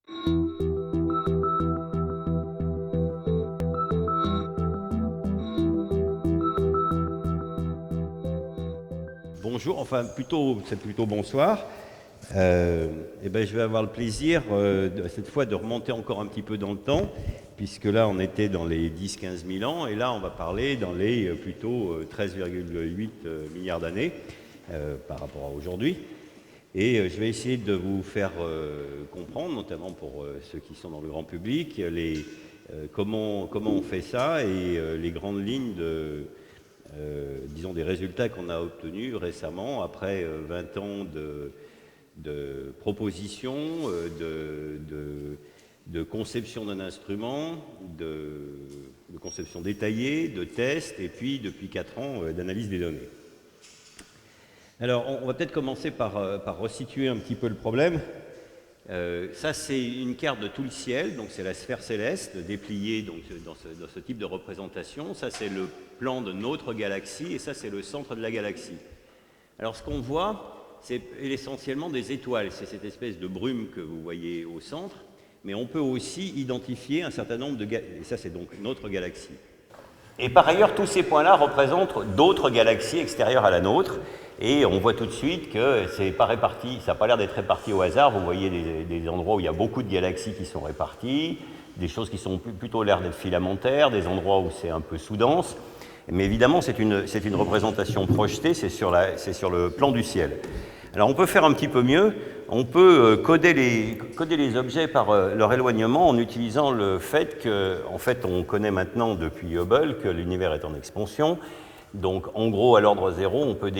Bonjour, enfin c'est plutôt bonsoir. Je vais avoir le plaisir cette fois de remonter encore un petit peu dans le temps, puisque là on était dans les 10-15 000 ans, et là on va parler dans les plutôt 13,8 milliards d'années par rapport à aujourd'hui. Et je vais essayer de vous faire comprendre, notamment pour ceux qui sont dans le grand public, comment on fait ça et les grandes lignes disons des résultats qu'on a obtenus récemment après 20 ans de propositions, de conception d'un instrument, de conception détaillée, de tests, et puis depuis 4 ans d'analyse des données. Alors on va peut-être commencer par resituer un petit peu le problème. Ça c'est une carte de tout le ciel, donc c'est la sphère céleste dépliée donc, dans ce type de représentation. Ça c'est le plan de notre galaxie et ça c'est le centre de la galaxie. Alors ce qu'on voit, c'est essentiellement des étoiles, c'est cette espèce de brume que vous voyez au centre, mais on peut aussi identifier un certain nombre de galaxies, et ça c'est donc notre galaxie. Et par ailleurs, tous ces points-là représentent d'autres galaxies extérieures à la nôtre, et on voit tout de suite que c'est pas réparti, ça n'a pas l'air d'être réparti au hasard. Vous voyez des endroits où il y a beaucoup de galaxies qui sont réparties, des choses qui sont plutôt l'air d'être filamentaires, des endroits où c'est un peu sous-dense. Mais évidemment, c'est une représentation projetée, c'est sur le plan du ciel. Alors on peut faire un petit peu mieux, on peut coder les objets par leur éloignement en utilisant le fait qu'en fait on connaît maintenant depuis Hubble que l'univers est en expansion. Donc en gros à l'ordre 0, on peut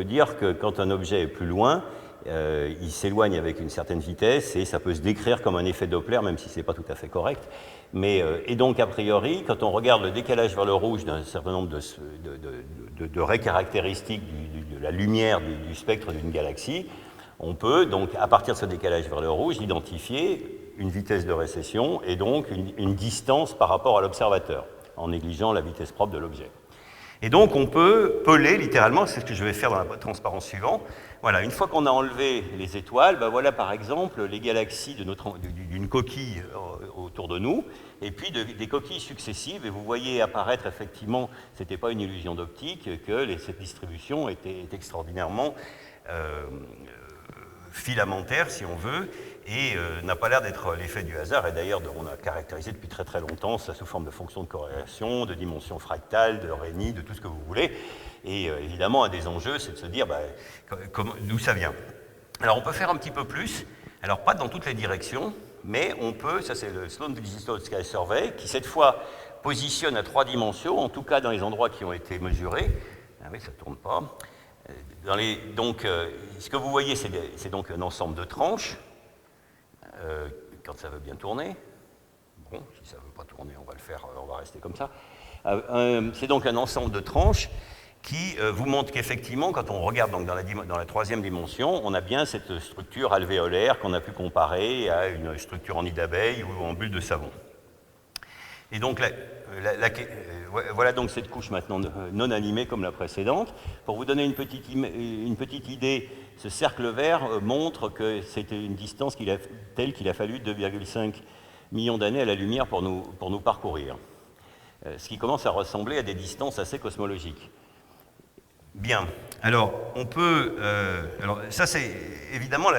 dire que quand un objet est plus loin, il s'éloigne avec une certaine vitesse et ça peut se décrire comme un effet Doppler, même si ce n'est pas tout à fait correct. Et donc, a priori, quand on regarde le décalage vers le rouge d'un certain nombre de raies caractéristiques de la lumière du spectre d'une galaxie, on peut donc, à partir de ce décalage vers le rouge, identifier une vitesse de récession et donc une distance par rapport à l'observateur, en négligeant la vitesse propre de l'objet. Et donc, on peut peler, littéralement, c'est ce que je vais faire dans la transparence suivante. Voilà, une fois qu'on a enlevé les étoiles, ben voilà par exemple les galaxies d'une coquille autour de nous, et puis des coquilles successives, et vous voyez apparaître effectivement, ce n'était pas une illusion d'optique, que cette distribution est extraordinairement filamentaire, si on veut, et n'a pas l'air d'être l'effet du hasard, et d'ailleurs on a caractérisé depuis très très longtemps ça sous forme de fonction de corrélation, de dimension fractale, de Rényi, de tout ce que vous voulez, et évidemment un des enjeux c'est de se dire d'où ça vient. Alors on peut faire un petit peu plus, alors pas dans toutes les directions, mais on peut, ça c'est le Sloan Digital Sky Survey, qui cette fois positionne à 3 dimensions, en tout cas dans les endroits qui ont été mesurés. Ah oui, ça ne tourne pas. Donc ce que vous voyez c'est donc un ensemble de tranches, quand ça veut bien tourner. Bon, si ça ne veut pas tourner, on va le faire, on va rester comme ça. C'est donc un ensemble de tranches qui vous montre qu'effectivement, quand on regarde donc dans la 3e dimension, on a bien cette structure alvéolaire qu'on a pu comparer à une structure en nid d'abeille ou en bulle de savon. Et donc, voilà donc cette couche maintenant non animée comme la précédente. Pour vous donner une petite idée, ce cercle vert montre que c'était une distance telle qu'il a fallu 2,5 millions d'années à la lumière pour nous parcourir. Ce qui commence à ressembler à des distances assez cosmologiques. Bien, alors on peut... alors ça c'est évidemment...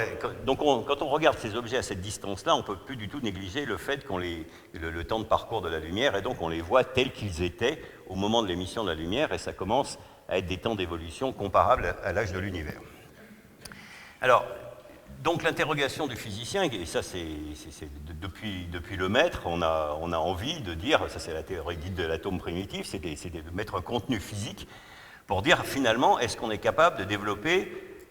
Donc quand on regarde ces objets à cette distance-là, on ne peut plus du tout négliger le fait qu'on le temps de parcours de la lumière, et donc on les voit tels qu'ils étaient au moment de l'émission de la lumière, et ça commence à être des temps d'évolution comparables à l'âge de l'univers. Alors, donc l'interrogation du physicien, et ça c'est depuis le maître, on a envie de dire, ça c'est la théorie dite de l'atome primitif, c'est de mettre un contenu physique pour dire finalement, est-ce qu'on est capable de développer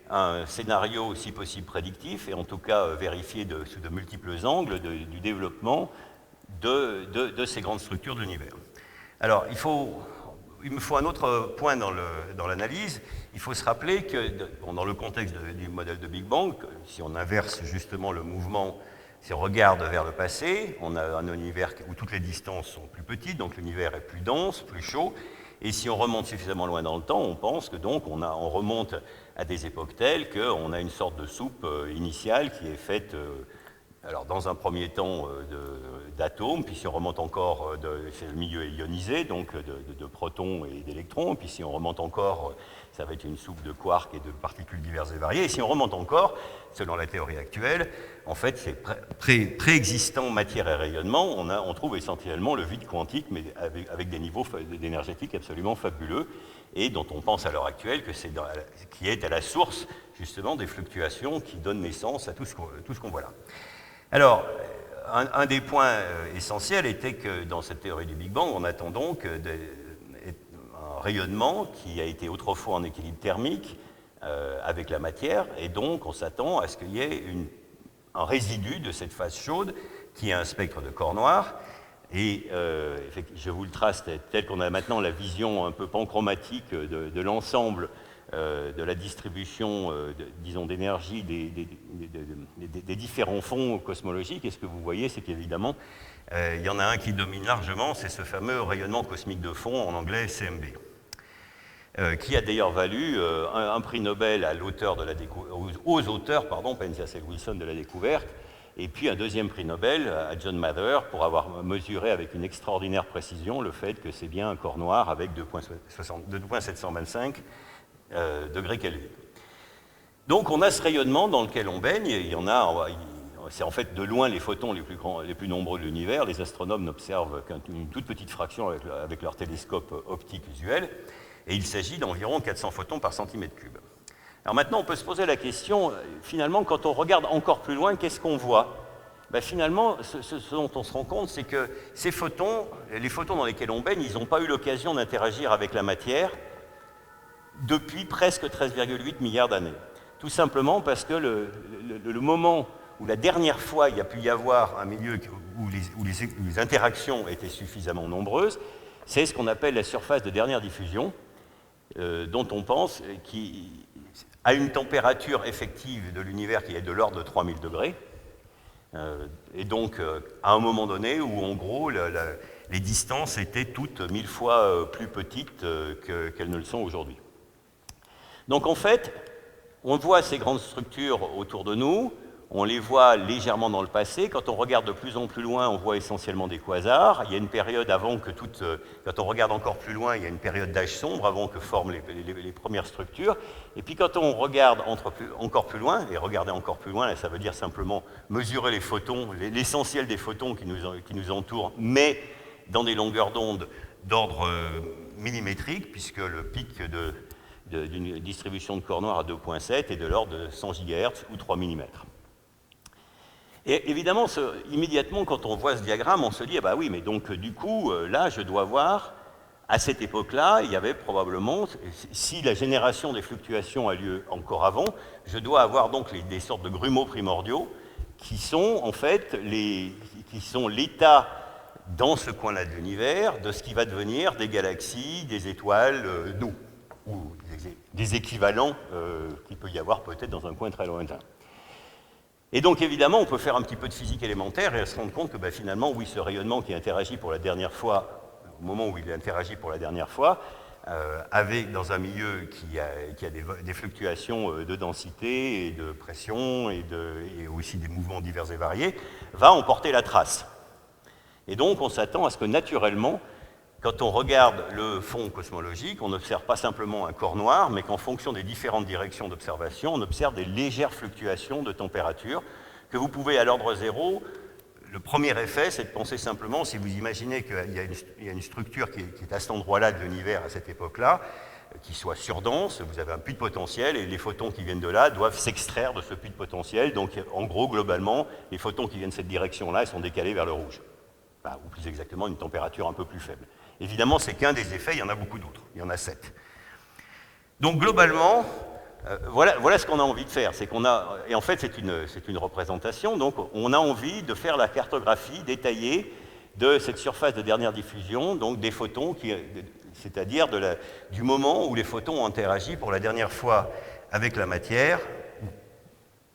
un scénario si possible prédictif, et en tout cas vérifié sous de multiples angles du développement de ces grandes structures de l'univers. Alors, il me faut un autre point dans l'analyse. Il faut se rappeler que dans le contexte du modèle de Big Bang, si on inverse justement le mouvement, si on regarde vers le passé, on a un univers où toutes les distances sont plus petites, donc l'univers est plus dense, plus chaud. Et si on remonte suffisamment loin dans le temps, on pense que donc on remonte à des époques telles qu'on a une sorte de soupe initiale qui est faite alors dans un premier temps d'atomes, puis si on remonte encore, c'est le milieu ionisé, donc de protons et d'électrons, puis si on remonte encore, ça va être une soupe de quarks et de particules diverses et variées, et si on remonte encore, selon la théorie actuelle, en fait, c'est préexistant matière et rayonnement, on trouve essentiellement le vide quantique, mais avec des niveaux d'énergétique absolument fabuleux, et dont on pense à l'heure actuelle qui est à la source, justement, des fluctuations qui donnent naissance à tout ce qu'on voit là. Alors, un des points essentiels était que dans cette théorie du Big Bang, on attend donc un rayonnement qui a été autrefois en équilibre thermique avec la matière, et donc on s'attend à ce qu'il y ait un résidu de cette phase chaude qui est un spectre de corps noir. Et je vous le trace tel qu'on a maintenant la vision un peu panchromatique de l'ensemble de la distribution, disons, d'énergie des différents fonds cosmologiques. Et ce que vous voyez, c'est qu'évidemment, il y en a un qui domine largement, c'est ce fameux rayonnement cosmique de fond, en anglais CMB, qui a d'ailleurs valu un prix Nobel aux auteurs, Penzias et Wilson, de la découverte, et puis un deuxième prix Nobel à John Mather pour avoir mesuré avec une extraordinaire précision le fait que c'est bien un corps noir avec 2,725 degrés Kelvin. Donc on a ce rayonnement dans lequel on baigne, c'est en fait de loin les photons les plus nombreux de l'univers. Les astronomes n'observent qu'une toute petite fraction avec leur télescope optique usuel, et il s'agit d'environ 400 photons par centimètre cube. Alors maintenant, on peut se poser la question, finalement, quand on regarde encore plus loin, qu'est-ce qu'on voit? Finalement, ce dont on se rend compte, c'est que les photons dans lesquels on baigne, ils n'ont pas eu l'occasion d'interagir avec la matière depuis presque 13,8 milliards d'années. Tout simplement parce que le moment où la dernière fois il y a pu y avoir un milieu où les interactions étaient suffisamment nombreuses, c'est ce qu'on appelle la surface de dernière diffusion, dont on pense qui a une température effective de l'univers qui est de l'ordre de 3000 degrés, et donc à un moment donné où en gros les distances étaient toutes 1000 fois plus petites qu'elles ne le sont aujourd'hui. Donc en fait, on voit ces grandes structures autour de nous, on les voit légèrement dans le passé. Quand on regarde de plus en plus loin, on voit essentiellement des quasars. Il y a une période quand on regarde encore plus loin, il y a une période d'âge sombre avant que forment les premières structures. Et puis quand on regarde encore plus loin, et regarder encore plus loin, ça veut dire simplement mesurer les photons, l'essentiel des photons qui nous entourent, mais dans des longueurs d'onde d'ordre millimétrique, puisque le pic d'une distribution de corps noir à 2,7 est de l'ordre de 100 GHz ou 3 mm. Et évidemment, immédiatement, quand on voit ce diagramme, on se dit, ah bah oui, mais donc du coup, là, je dois voir, à cette époque-là, il y avait probablement, si la génération des fluctuations a lieu encore avant, je dois avoir donc des sortes de grumeaux primordiaux qui sont en fait l'état dans ce coin-là de l'univers de ce qui va devenir des galaxies, des étoiles, nous, ou des équivalents qu'il peut y avoir peut-être dans un coin très lointain. Et donc évidemment, on peut faire un petit peu de physique élémentaire et se rendre compte que finalement, oui, ce rayonnement qui interagit pour la dernière fois, au moment où il interagit pour la dernière fois, dans un milieu qui a des fluctuations de densité et de pression et aussi des mouvements divers et variés, va emporter la trace. Et donc on s'attend à ce que naturellement, quand on regarde le fond cosmologique, on n'observe pas simplement un corps noir, mais qu'en fonction des différentes directions d'observation, on observe des légères fluctuations de température que vous pouvez, à l'ordre zéro, le premier effet, c'est de penser simplement, si vous imaginez qu'il y a une structure qui est à cet endroit-là de l'univers, à cette époque-là, qui soit surdense, vous avez un puits de potentiel, et les photons qui viennent de là doivent s'extraire de ce puits de potentiel. Donc, en gros, globalement, les photons qui viennent de cette direction-là, ils sont décalés vers le rouge. Ou plus exactement, une température un peu plus faible. Évidemment, c'est qu'un des effets, il y en a beaucoup d'autres, il y en a 7. Donc globalement, voilà ce qu'on a envie de faire, et en fait c'est une représentation, donc on a envie de faire la cartographie détaillée de cette surface de dernière diffusion, donc des photons, c'est-à-dire du moment où les photons ont interagi pour la dernière fois avec la matière,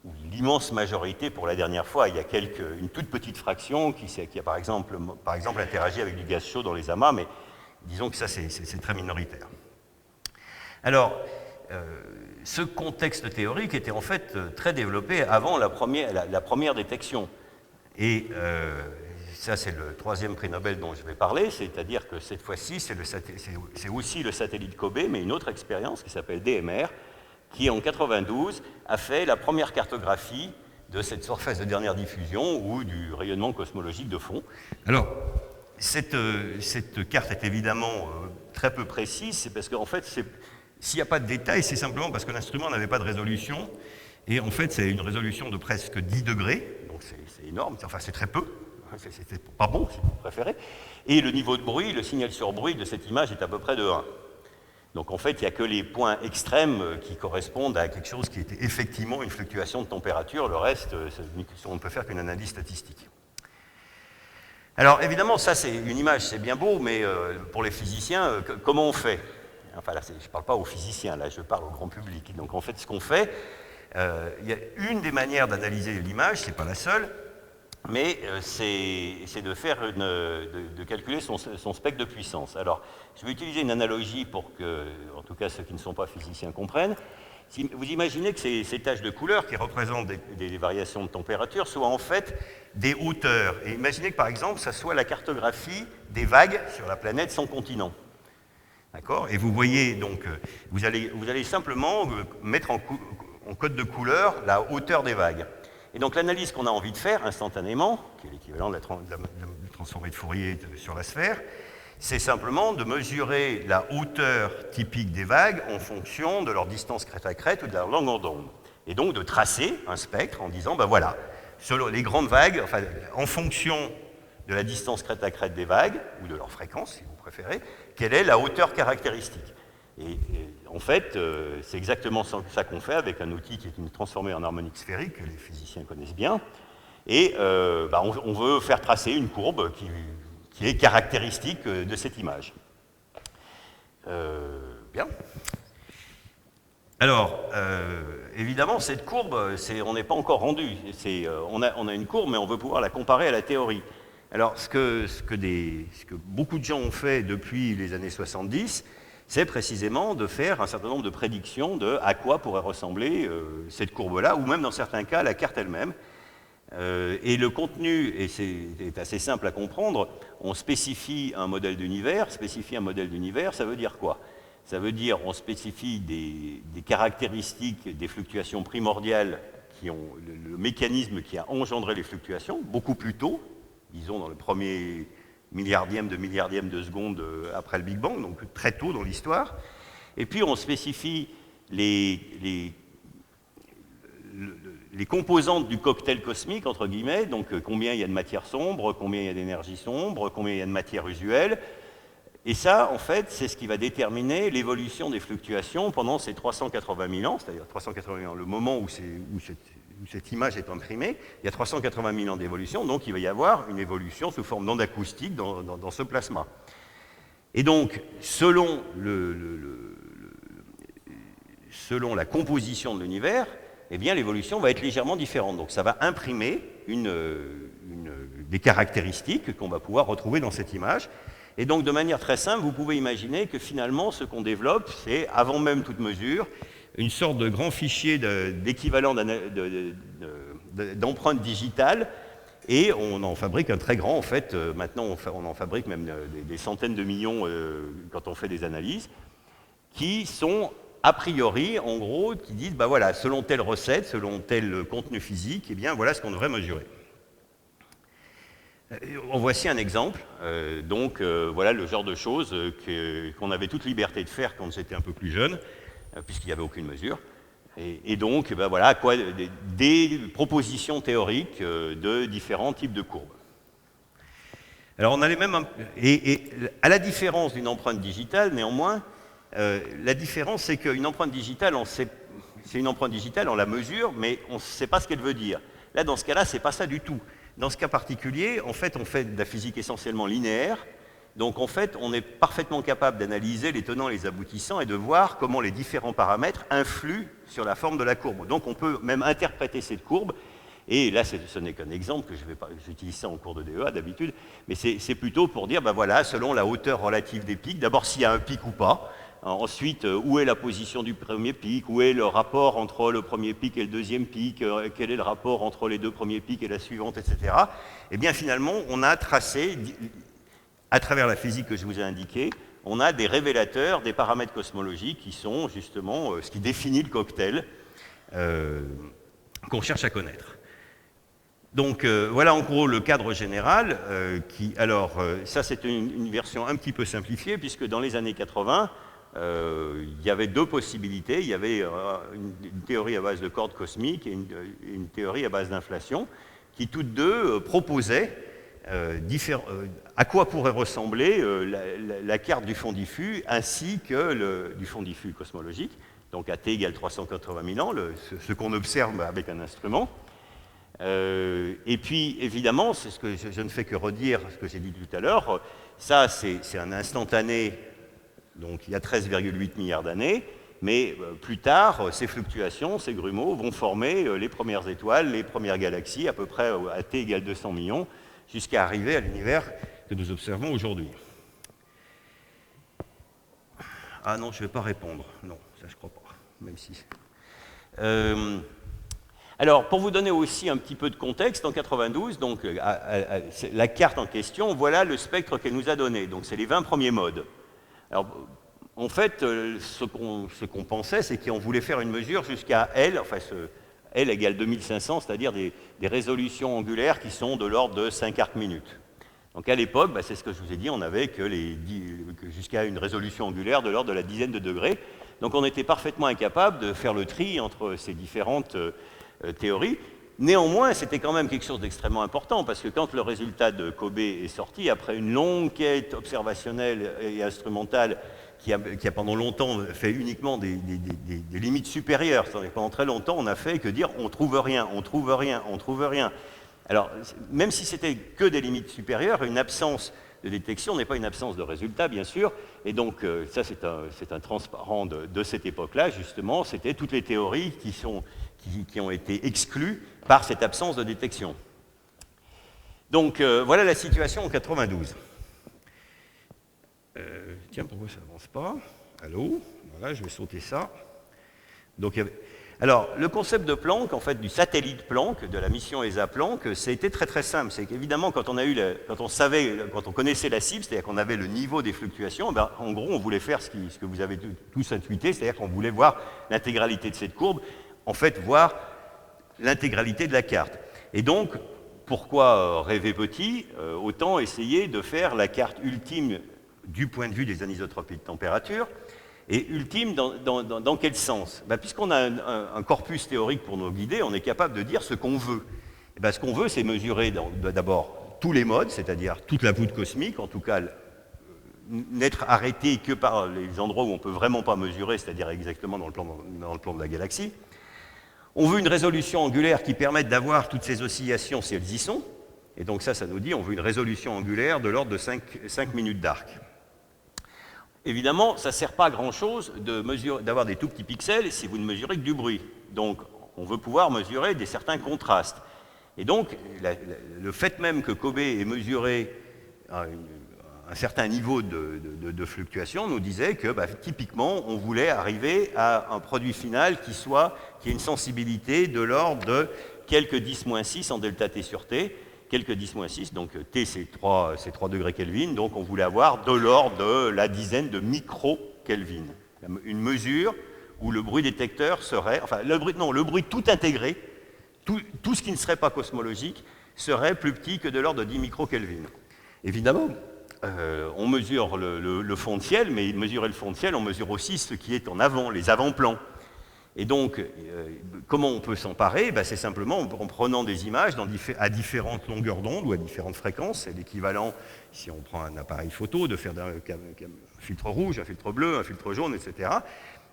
ou l'immense majorité pour la dernière fois. Il y a une toute petite fraction qui a par exemple interagi avec du gaz chaud dans les amas, mais disons que ça c'est très minoritaire. Alors, ce contexte théorique était en fait très développé avant la première détection. Et ça, c'est le troisième prix Nobel dont je vais parler, c'est-à-dire que cette fois-ci, c'est aussi le satellite Kobe, mais une autre expérience qui s'appelle DMR, qui en 92 a fait la première cartographie de cette surface de dernière diffusion ou du rayonnement cosmologique de fond. Alors, cette carte est évidemment très peu précise, c'est parce qu'en fait, s'il n'y a pas de détails, c'est simplement parce que l'instrument n'avait pas de résolution, et en fait, c'est une résolution de presque 10 degrés, donc c'est énorme, enfin c'est très peu, c'est pas bon si vous préférez, et le niveau de bruit, le signal sur bruit de cette image est à peu près de 1. Donc en fait, il n'y a que les points extrêmes qui correspondent à quelque chose qui était effectivement une fluctuation de température. Le reste, on ne peut faire qu'une analyse statistique. Alors évidemment, ça c'est une image, c'est bien beau, mais pour les physiciens, comment on fait? Enfin là, je ne parle pas aux physiciens, là je parle au grand public. Donc en fait, ce qu'on fait, il y a une des manières d'analyser l'image, ce n'est pas la seule, mais c'est de calculer son spectre de puissance. Alors, je vais utiliser une analogie pour que, en tout cas, ceux qui ne sont pas physiciens comprennent. Si vous imaginez que ces taches de couleur qui représentent des variations de température soient en fait des hauteurs. Et imaginez que, par exemple, ça soit la cartographie des vagues sur la planète sans continent. D'accord? Et vous voyez, donc, vous allez simplement mettre en code de couleur la hauteur des vagues. Et donc l'analyse qu'on a envie de faire instantanément, qui est l'équivalent de la transformée de Fourier sur la sphère, c'est simplement de mesurer la hauteur typique des vagues en fonction de leur distance crête à crête ou de leur longueur d'onde. Et donc de tracer un spectre en disant, ben voilà, selon les grandes vagues, enfin, en fonction de la distance crête à crête des vagues, ou de leur fréquence si vous préférez, quelle est la hauteur caractéristique. Et en fait, c'est exactement ça qu'on fait avec un outil qui est une transformée en harmonique sphérique, que les physiciens connaissent bien. Et on veut faire tracer une courbe qui est caractéristique de cette image. Bien. Alors, évidemment, cette courbe, on n'est pas encore rendu. On a une courbe, mais on veut pouvoir la comparer à la théorie. Alors, ce que beaucoup de gens ont fait depuis les années 70, c'est précisément de faire un certain nombre de prédictions de à quoi pourrait ressembler cette courbe-là, ou même dans certains cas la carte elle-même. Et le contenu est assez simple à comprendre. On spécifie un modèle d'univers. Spécifier un modèle d'univers, ça veut dire quoi? Ça veut dire on spécifie des caractéristiques des fluctuations primordiales qui ont le mécanisme qui a engendré les fluctuations beaucoup plus tôt, disons dans le premier milliardième de seconde après le Big Bang, donc très tôt dans l'histoire. Et puis on spécifie les composantes du cocktail cosmique, entre guillemets, donc combien il y a de matière sombre, combien il y a d'énergie sombre, combien il y a de matière usuelle. Et ça, en fait, c'est ce qui va déterminer l'évolution des fluctuations pendant ces 380 000 ans, c'est-à-dire 380 000 ans, le moment où cette image est imprimée, il y a 380 000 ans d'évolution, donc il va y avoir une évolution sous forme d'onde acoustique dans ce plasma. Et donc, selon la composition de l'univers, eh bien, l'évolution va être légèrement différente. Donc, ça va imprimer des caractéristiques qu'on va pouvoir retrouver dans cette image. Et donc, de manière très simple, vous pouvez imaginer que finalement, ce qu'on développe, c'est, avant même toute mesure, une sorte de grand fichier d'équivalent d'empreintes digitales, et on en fabrique un très grand, en fait, maintenant on en fabrique même des centaines de millions quand on fait des analyses, qui sont a priori, en gros, qui disent, ben voilà, selon telle recette, selon tel contenu physique, eh bien voilà ce qu'on devrait mesurer. En voici un exemple, voilà le genre de choses qu'on avait toute liberté de faire quand j'étais un peu plus jeune, puisqu'il n'y avait aucune mesure. Et donc, ben voilà, des propositions théoriques de différents types de courbes. Alors, on allait même... Et à la différence d'une empreinte digitale, néanmoins, la différence, c'est qu'une empreinte digitale, c'est une empreinte digitale, on la mesure, mais on ne sait pas ce qu'elle veut dire. Là, dans ce cas-là, ce n'est pas ça du tout. Dans ce cas particulier, en fait, on fait de la physique essentiellement linéaire. Donc, en fait, on est parfaitement capable d'analyser les tenants et les aboutissants et de voir comment les différents paramètres influent sur la forme de la courbe. Donc, on peut même interpréter cette courbe. Et là, ce n'est qu'un exemple, que j'utilise ça en cours de DEA d'habitude, mais c'est plutôt pour dire, ben voilà, selon la hauteur relative des pics, d'abord s'il y a un pic ou pas, Ensuite, où est la position du premier pic, où est le rapport entre le premier pic et le deuxième pic, quel est le rapport entre les deux premiers pics et la suivante, etc. Eh bien, finalement, on a tracé, à travers la physique que je vous ai indiquée, on a des révélateurs, des paramètres cosmologiques qui sont justement ce qui définit le cocktail qu'on cherche à connaître. Donc voilà en gros le cadre général. Ça c'est une version un petit peu simplifiée, puisque dans les années 80, il y avait deux possibilités. Il y avait une théorie à base de cordes cosmiques et une théorie à base d'inflation, qui toutes deux proposaient à quoi pourrait ressembler la carte du fond diffus ainsi que du fond diffus cosmologique, donc à t égale 380 000 ans, ce qu'on observe avec un instrument. Et puis, évidemment, c'est ce que je ne fais que redire ce que j'ai dit tout à l'heure, ça c'est un instantané, donc il y a 13,8 milliards d'années, mais plus tard, ces fluctuations, ces grumeaux vont former les premières étoiles, les premières galaxies, à peu près à t égale 200 millions, jusqu'à arriver à l'univers que nous observons aujourd'hui. Ah non, je ne vais pas répondre. Non, ça je ne crois pas, même si... Alors, pour vous donner aussi un petit peu de contexte, en 92, donc, la carte en question, voilà le spectre qu'elle nous a donné. Donc, c'est les 20 premiers modes. Alors, en fait, ce qu'on pensait, c'est qu'on voulait faire une mesure jusqu'à L, enfin, L égale 2500, c'est-à-dire des résolutions angulaires qui sont de l'ordre de 5 arcs-minutes. Donc, à l'époque, c'est ce que je vous ai dit, on n'avait que jusqu'à une résolution angulaire de l'ordre de la dizaine de degrés. Donc, on était parfaitement incapable de faire le tri entre ces différentes théorie. Néanmoins, c'était quand même quelque chose d'extrêmement important, parce que quand le résultat de Kobe est sorti, après une longue quête observationnelle et instrumentale qui a pendant longtemps fait uniquement des limites supérieures, c'est-à-dire pendant très longtemps, on n'a fait que dire on trouve rien, on trouve rien, on trouve rien. Alors, même si c'était que des limites supérieures, une absence de détection n'est pas une absence de résultat, bien sûr, et donc ça c'est un transparent de cette époque-là, justement, c'était toutes les théories qui ont été exclues par cette absence de détection. Donc voilà la situation en 92. Tiens, pourquoi ça n'avance pas? Allô? Voilà, je vais sauter ça. Donc, alors, le concept de Planck, en fait, du satellite Planck, de la mission ESA Planck, c'était très très simple. C'est qu'évidemment, quand on connaissait la cible, c'est-à-dire qu'on avait le niveau des fluctuations, en gros, on voulait faire ce que vous avez tous intuité, c'est-à-dire qu'on voulait voir l'intégralité de cette courbe, en fait, voir l'intégralité de la carte. Et donc, pourquoi rêver petit? Autant essayer de faire la carte ultime du point de vue des anisotropies de température. Et ultime, dans quel sens? Puisqu'on a un corpus théorique pour nous guider, on est capable de dire ce qu'on veut. Et ce qu'on veut, c'est mesurer d'abord tous les modes, c'est-à-dire toute la voûte cosmique, en tout cas n'être arrêté que par les endroits où on ne peut vraiment pas mesurer, c'est-à-dire exactement dans le plan de la galaxie. On veut une résolution angulaire qui permette d'avoir toutes ces oscillations si elles y sont. Et donc ça nous dit on veut une résolution angulaire de l'ordre de 5 minutes d'arc. Évidemment, ça ne sert pas à grand-chose d'avoir des tout petits pixels si vous ne mesurez que du bruit. Donc, on veut pouvoir mesurer certains contrastes. Et donc, le fait même que Kobe ait mesuré un certain niveau de fluctuation nous disait que, typiquement, on voulait arriver à un produit final qui ait une sensibilité de l'ordre de quelques 10-6 en delta T sur T, quelques 10-6, donc T c'est 3 degrés Kelvin, donc on voulait avoir de l'ordre de la dizaine de micro-Kelvin. Une mesure où le bruit détecteur serait, enfin le bruit tout intégré, tout ce qui ne serait pas cosmologique, serait plus petit que de l'ordre de 10 micro-Kelvin. Évidemment, on mesure le fond de ciel, mais mesurer le fond de ciel, on mesure aussi ce qui est en avant, les avant-plans. Et donc, comment on peut s'emparer? C'est simplement en prenant des images à différentes longueurs d'onde ou à différentes fréquences. C'est l'équivalent, si on prend un appareil photo, de faire un filtre rouge, un filtre bleu, un filtre jaune, etc.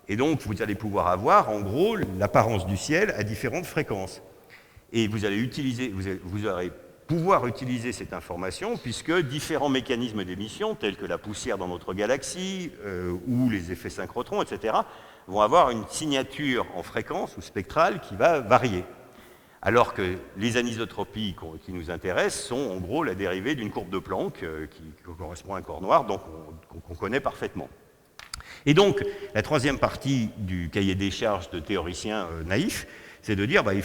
Et donc, vous allez pouvoir avoir, en gros, l'apparence du ciel à différentes fréquences. Et vous allez pouvoir utiliser cette information puisque différents mécanismes d'émission, tels que la poussière dans notre galaxie ou les effets synchrotrons, etc., vont avoir une signature en fréquence ou spectrale qui va varier. Alors que les anisotropies qui nous intéressent sont en gros la dérivée d'une courbe de Planck qui correspond à un corps noir, donc qu'on connaît parfaitement. Et donc, la troisième partie du cahier des charges de théoricien naïf, c'est de dire, il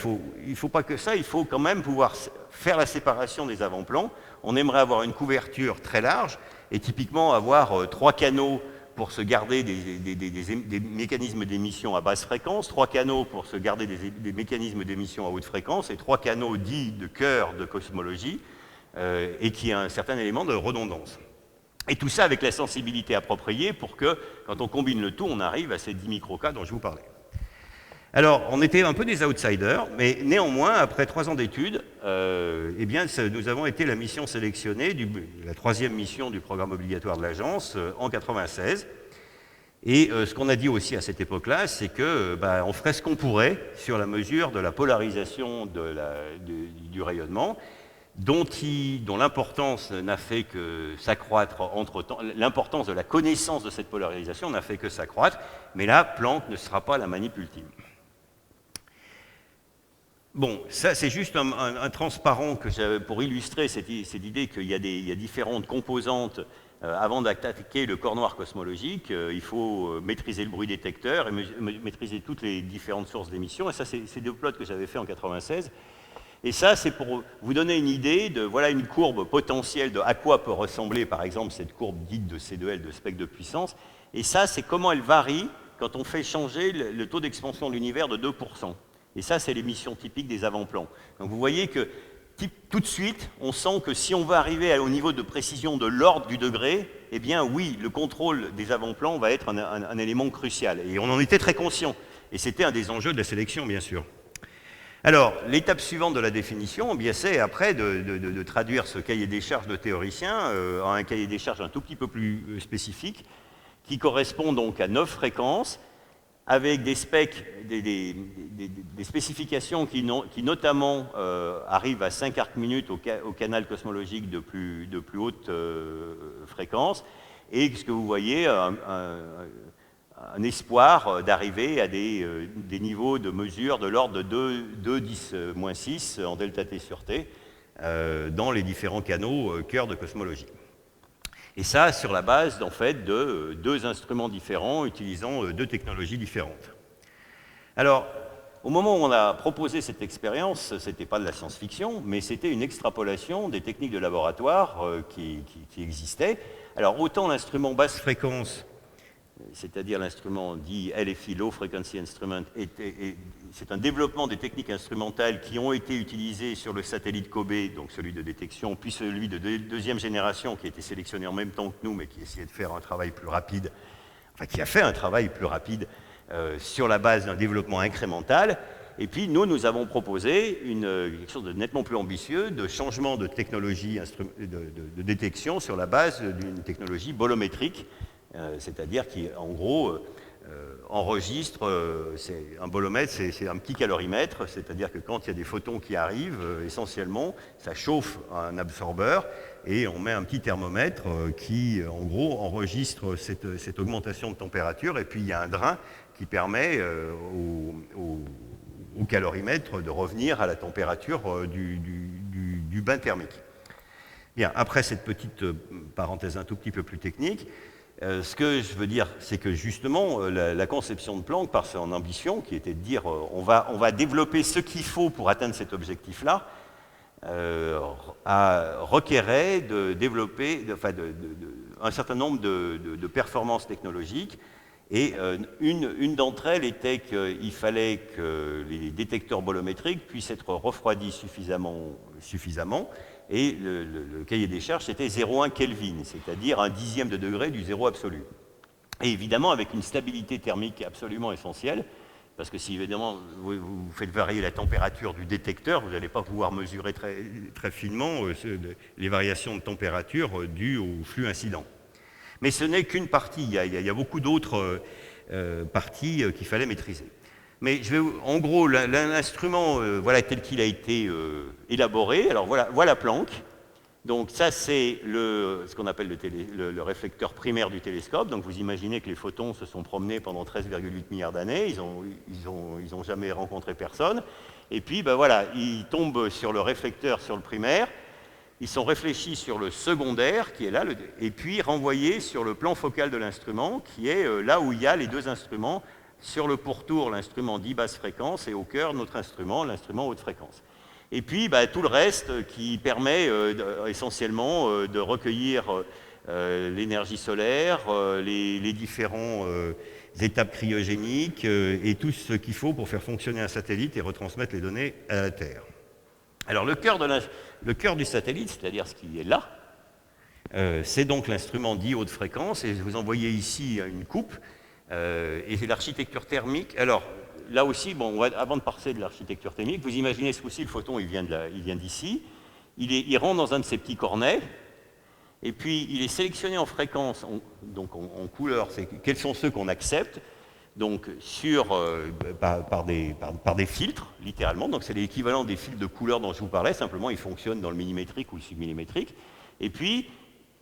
faut pas que ça, il faut quand même pouvoir faire la séparation des avant-plans. On aimerait avoir une couverture très large, et typiquement avoir 3 canaux pour se garder des mécanismes d'émission à basse fréquence, 3 canaux pour se garder des mécanismes d'émission à haute fréquence, et 3 canaux dits de cœur de cosmologie, et qui a un certain élément de redondance. Et tout ça avec la sensibilité appropriée pour que, quand on combine le tout, on arrive à ces 10 micro-cas dont je vous parlais. Alors, on était un peu des outsiders, mais néanmoins, après 3 ans d'études, eh bien, nous avons été la mission sélectionnée, la 3e mission du programme obligatoire de l'agence en 1996. Et ce qu'on a dit aussi à cette époque-là, c'est qu'on ferait ce qu'on pourrait sur la mesure de la polarisation du rayonnement, dont l'importance n'a fait que s'accroître entre-temps, l'importance de la connaissance de cette polarisation n'a fait que s'accroître, mais là, Planck ne sera pas la manip ultime. Bon, ça c'est juste un transparent pour illustrer cette idée qu'il y a différentes composantes. Avant d'attaquer le corps noir cosmologique, il faut maîtriser le bruit détecteur et maîtriser toutes les différentes sources d'émission. Et ça, c'est 2 plots que j'avais fait en 1996. Et ça, c'est pour vous donner une idée de, voilà une courbe potentielle de à quoi peut ressembler, par exemple, cette courbe dite de C2L, de spectre de puissance. Et ça, c'est comment elle varie quand on fait changer le taux d'expansion de l'univers de 2%. Et ça, c'est l'émission typique des avant-plans. Donc vous voyez que tout de suite, on sent que si on veut arriver au niveau de précision de l'ordre du degré, eh bien oui, le contrôle des avant-plans va être un élément crucial. Et on en était très conscient. Et c'était un des enjeux de la sélection, bien sûr. Alors, l'étape suivante de la définition, eh bien, c'est après de traduire ce cahier des charges de théoricien en un cahier des charges un tout petit peu plus spécifique, qui correspond donc à 9 fréquences, avec des specs, des spécifications qui notamment arrivent à 5 arcs-minutes au canal cosmologique de plus haute fréquence, et ce que vous voyez, un espoir d'arriver à des niveaux de mesure de l'ordre de 2-10-6 en delta T sur T dans les différents canaux cœur de cosmologie. Et ça, sur la base, en fait, de 2 instruments différents utilisant 2 technologies différentes. Alors, au moment où on a proposé cette expérience, ce n'était pas de la science-fiction, mais c'était une extrapolation des techniques de laboratoire qui existaient. Alors, autant l'instrument basse fréquence, c'est-à-dire l'instrument dit LFI, Low Frequency Instrument, c'est un développement des techniques instrumentales qui ont été utilisées sur le satellite Kobe, donc celui de détection, puis celui de 2e génération qui a été sélectionné en même temps que nous, mais qui essayait de faire un travail plus rapide, enfin qui a fait un travail plus rapide sur la base d'un développement incrémental. Et puis nous avons proposé quelque chose de nettement plus ambitieux, de changement de technologie de détection sur la base d'une technologie bolométrique, c'est-à-dire qui, en gros, enregistre, un bolomètre, c'est un petit calorimètre, c'est-à-dire que quand il y a des photons qui arrivent, essentiellement, ça chauffe un absorbeur et on met un petit thermomètre qui, en gros, enregistre cette augmentation de température, et puis il y a un drain qui permet au calorimètre de revenir à la température du bain thermique. Bien, après cette petite parenthèse un tout petit peu plus technique, ce que je veux dire, c'est que justement, la conception de Planck, par son ambition, qui était de dire on va développer ce qu'il faut pour atteindre cet objectif-là, requérait de développer un certain nombre de performances technologiques. Et une d'entre elles était qu'il fallait que les détecteurs bolométriques puissent être refroidis suffisamment. Et le cahier des charges, c'était 0,1 Kelvin, c'est-à-dire 1/10 de degré du zéro absolu. Et évidemment, avec une stabilité thermique absolument essentielle, parce que si évidemment vous faites varier la température du détecteur, vous n'allez pas pouvoir mesurer très, très finement les variations de température dues au flux incident. Mais ce n'est qu'une partie, il y a beaucoup d'autres parties qu'il fallait maîtriser. Mais en gros, l'instrument, voilà tel qu'il a été élaboré. Alors voilà Planck. Donc ça, c'est ce qu'on appelle le réflecteur primaire du télescope. Donc vous imaginez que les photons se sont promenés pendant 13,8 milliards d'années. Ils ont jamais rencontré personne. Et puis, ben voilà, ils tombent sur le réflecteur, sur le primaire. ils sont réfléchis sur le secondaire, qui est là, et puis renvoyés sur le plan focal de l'instrument, qui est là où il y a les deux instruments, sur le pourtour, l'instrument dit basse fréquence, et au cœur, notre instrument, l'instrument haute fréquence. Et puis, tout le reste qui permet essentiellement de recueillir l'énergie solaire, les différentes étapes cryogéniques et tout ce qu'il faut pour faire fonctionner un satellite et retransmettre les données à la Terre. Alors, le cœur du satellite, c'est-à-dire ce qui est là, c'est donc l'instrument dit haute fréquence, et vous en voyez ici une coupe, et c'est l'architecture thermique. Alors, là aussi, bon, avant de passer de l'architecture thermique, vous imaginez ce coup-ci, le photon, il vient d'ici, il rentre dans un de ces petits cornets, et puis il est sélectionné en fréquence, donc en couleur, quels sont ceux qu'on accepte, donc par des filtres, littéralement, donc c'est l'équivalent des filtres de couleur dont je vous parlais, simplement ils fonctionnent dans le millimétrique ou le submillimétrique, et puis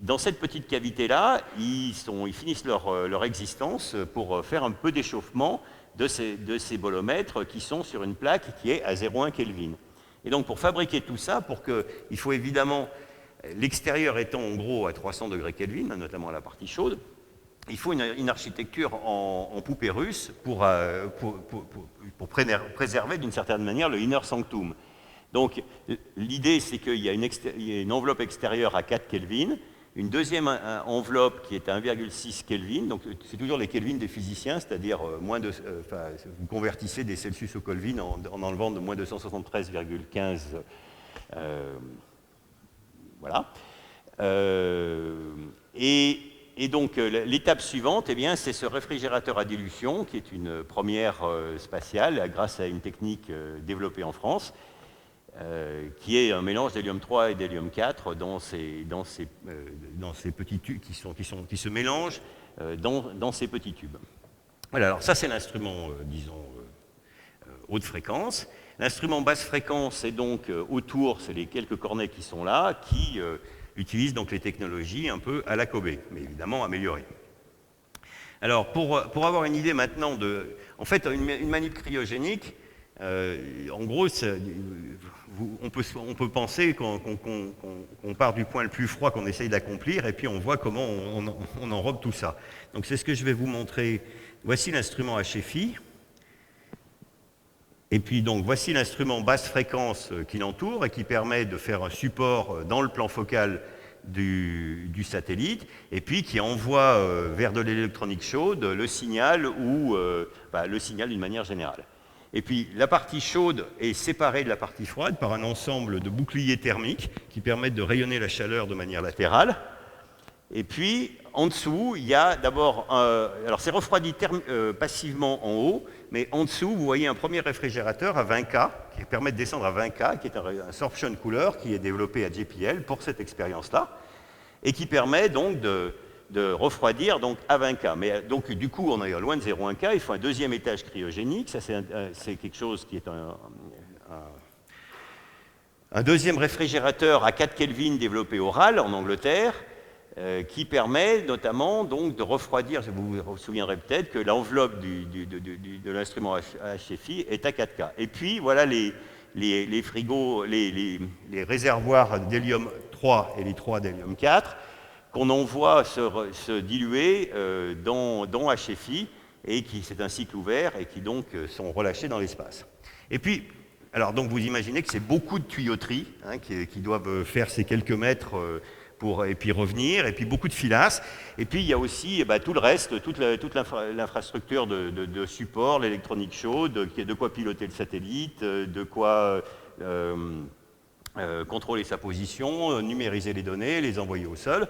dans cette petite cavité-là, ils finissent leur existence pour faire un peu d'échauffement de ces bolomètres qui sont sur une plaque qui est à 0,1 Kelvin. Et donc pour fabriquer tout ça, il faut évidemment, l'extérieur étant en gros à 300 degrés Kelvin, notamment à la partie chaude, il faut une architecture en poupée russe pour préserver d'une certaine manière le inner sanctum. Donc l'idée c'est qu'il y a une enveloppe extérieure à 4 Kelvin, une deuxième enveloppe qui est à 1,6 Kelvin, donc c'est toujours les Kelvin des physiciens, c'est-à-dire vous convertissez des Celsius au Kelvin en enlevant de moins 273,15. Voilà. Et donc l'étape suivante, eh bien, c'est ce réfrigérateur à dilution, qui est une première spatiale grâce à une technique développée en France, qui est un mélange d'hélium 3 et d'hélium 4 dans ces petits tubes qui se mélangent dans ces petits tubes. Voilà, alors ça c'est l'instrument, disons, haute fréquence. L'instrument basse fréquence, c'est donc autour, c'est les quelques cornets qui sont là, qui utilisent donc les technologies un peu à la Kobe, mais évidemment améliorées. Alors pour avoir une idée maintenant en fait, une manip cryogénique, en gros, on peut penser qu'on part du point le plus froid qu'on essaye d'accomplir et puis on voit comment on enrobe tout ça. Donc c'est ce que je vais vous montrer. Voici l'instrument HFI. Et puis donc voici l'instrument basse fréquence qui l'entoure et qui permet de faire un support dans le plan focal du satellite et puis qui envoie vers de l'électronique chaude le signal ou le signal d'une manière générale. Et puis la partie chaude est séparée de la partie froide par un ensemble de boucliers thermiques qui permettent de rayonner la chaleur de manière latérale. Et puis en dessous, il y a d'abord, alors c'est refroidi passivement en haut, mais en dessous, vous voyez un premier réfrigérateur à 20K qui permet de descendre à 20K, qui est un sorption cooler qui est développé à JPL pour cette expérience-là et qui permet donc de refroidir donc à 20K. Mais donc du coup, on est loin de 0,1K, il faut un deuxième étage cryogénique, ça c'est quelque chose qui est un deuxième réfrigérateur à 4 Kelvin développé au RAL en Angleterre, qui permet notamment donc de refroidir, vous vous souviendrez peut-être que l'enveloppe de l'instrument HFI est à 4K. Et puis voilà les frigos, les réservoirs d'hélium 3 et les 3 d'hélium 4 qu'on envoie se diluer dans HFI et qui c'est un cycle ouvert et qui donc sont relâchés dans l'espace. Et puis, alors donc vous imaginez que c'est beaucoup de tuyauteries qui doivent faire ces quelques mètres et puis revenir, et puis beaucoup de filasses. Et puis il y a aussi tout le reste, toute l'infrastructure de support, l'électronique chaude, de quoi piloter le satellite, de quoi contrôler sa position, numériser les données, les envoyer au sol.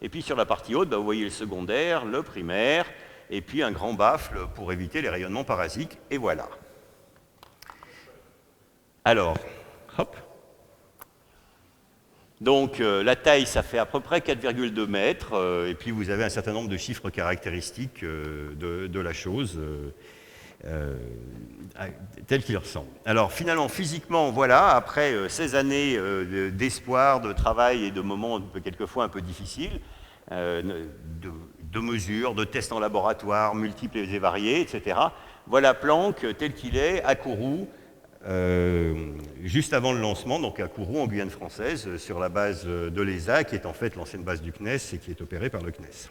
Et puis sur la partie haute, vous voyez le secondaire, le primaire, et puis un grand baffle pour éviter les rayonnements parasites. Et voilà. Alors, hop. Donc la taille, ça fait à peu près 4,2 mètres, et puis vous avez un certain nombre de chiffres caractéristiques de la chose telle qu'il ressemble. Alors finalement, physiquement, voilà, après 16 années d'espoir, de travail et de moments quelquefois un peu difficiles, de mesures, de tests en laboratoire, multiples et variés, etc., voilà Planck tel qu'il est à Kourou, juste avant le lancement, donc à Kourou, en Guyane française, sur la base de l'ESA, qui est en fait l'ancienne base du CNES et qui est opérée par le CNES.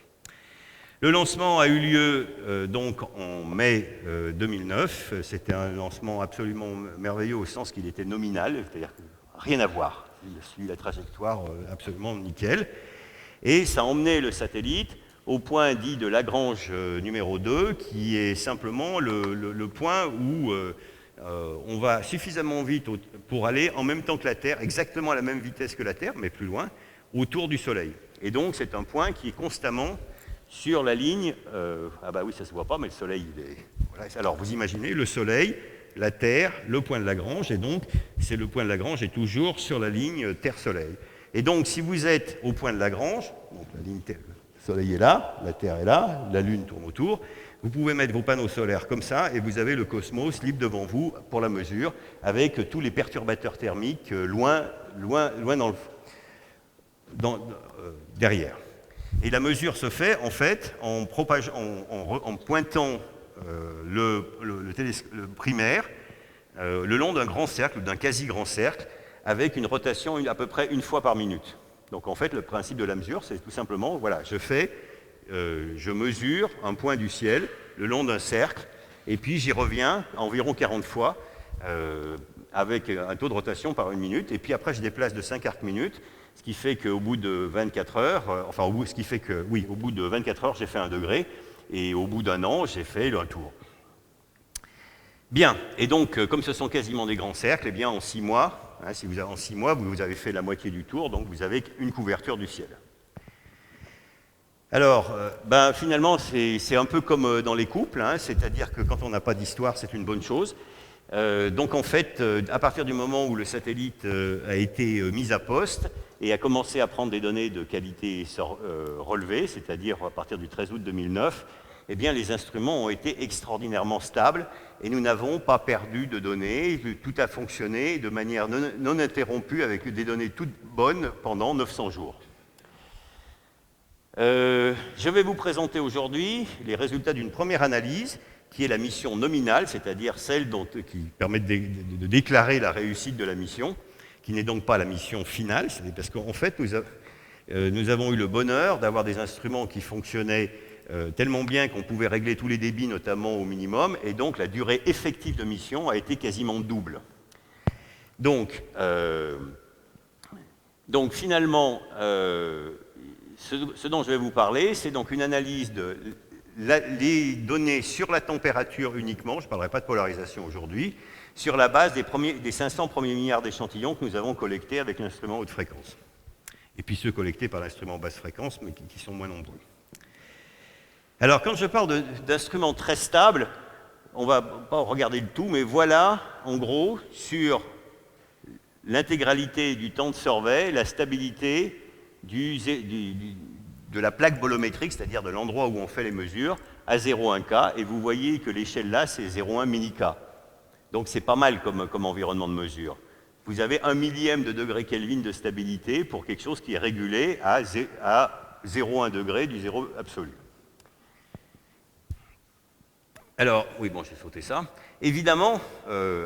Le lancement a eu lieu donc en mai 2009. C'était un lancement absolument merveilleux au sens qu'il était nominal, c'est-à-dire rien à voir. Il a suivi la trajectoire absolument nickel. Et ça emmenait le satellite au point dit de Lagrange numéro 2, qui est simplement le point où on va suffisamment vite pour aller en même temps que la Terre, exactement à la même vitesse que la Terre, mais plus loin, autour du Soleil. Et donc c'est un point qui est constamment sur la ligne, ah bah oui, ça ne se voit pas, mais le Soleil, il est... Voilà. Alors, vous imaginez le Soleil, la Terre, le point de Lagrange, et donc, c'est le point de Lagrange est toujours sur la ligne Terre-Soleil. Et donc, si vous êtes au point de Lagrange, donc la ligne Terre, le Soleil est là, la Terre est là, la Lune tourne autour, vous pouvez mettre vos panneaux solaires comme ça, et vous avez le cosmos libre devant vous pour la mesure, avec tous les perturbateurs thermiques loin derrière. Et la mesure se fait en fait en pointant le primaire le long d'un grand cercle, d'un quasi-grand cercle, avec une rotation à peu près une fois par minute. Donc en fait, le principe de la mesure, c'est tout simplement, voilà, je mesure un point du ciel le long d'un cercle, et puis j'y reviens environ 40 fois, avec un taux de rotation par une minute, et puis après je déplace de 5 arcs minutes, ce qui fait qu'au bout de 24 heures, au bout de 24 heures, j'ai fait 1 degré, et au bout d'un an, j'ai fait un tour. Bien, et donc, comme ce sont quasiment des grands cercles, eh bien, en 6 mois, en 6 mois, vous avez fait la moitié du tour, donc vous avez une couverture du ciel. Alors, finalement, c'est un peu comme dans les couples, c'est-à-dire que quand on n'a pas d'histoire, c'est une bonne chose. Donc en fait, à partir du moment où le satellite a été mis à poste et a commencé à prendre des données de qualité relevée, c'est-à-dire à partir du 13 août 2009, eh bien, les instruments ont été extraordinairement stables et nous n'avons pas perdu de données, tout a fonctionné de manière non interrompue avec des données toutes bonnes pendant 900 jours. Je vais vous présenter aujourd'hui les résultats d'une première analyse qui est la mission nominale, c'est-à-dire celle qui permet de déclarer la réussite de la mission, qui n'est donc pas la mission finale, parce qu'en fait, nous avons eu le bonheur d'avoir des instruments qui fonctionnaient tellement bien qu'on pouvait régler tous les débits, notamment au minimum, et donc la durée effective de mission a été quasiment double. Donc finalement, ce dont je vais vous parler, c'est donc une analyse les données sur la température uniquement, je ne parlerai pas de polarisation aujourd'hui, sur la base des 500 premiers milliards d'échantillons que nous avons collectés avec l'instrument haute fréquence. Et puis ceux collectés par l'instrument basse fréquence, mais qui sont moins nombreux. Alors, quand je parle d'instruments très stables, on ne va pas regarder le tout, mais voilà, en gros, sur l'intégralité du temps de survey, la stabilité de la plaque bolométrique, c'est-à-dire de l'endroit où on fait les mesures, à 0,1 K, et vous voyez que l'échelle là, c'est 0,1 mini-K. Donc c'est pas mal comme environnement de mesure. Vous avez 1 millième de degré Kelvin de stabilité pour quelque chose qui est régulé à 0,1 degré du zéro absolu. Alors, oui, bon, j'ai sauté ça. Évidemment,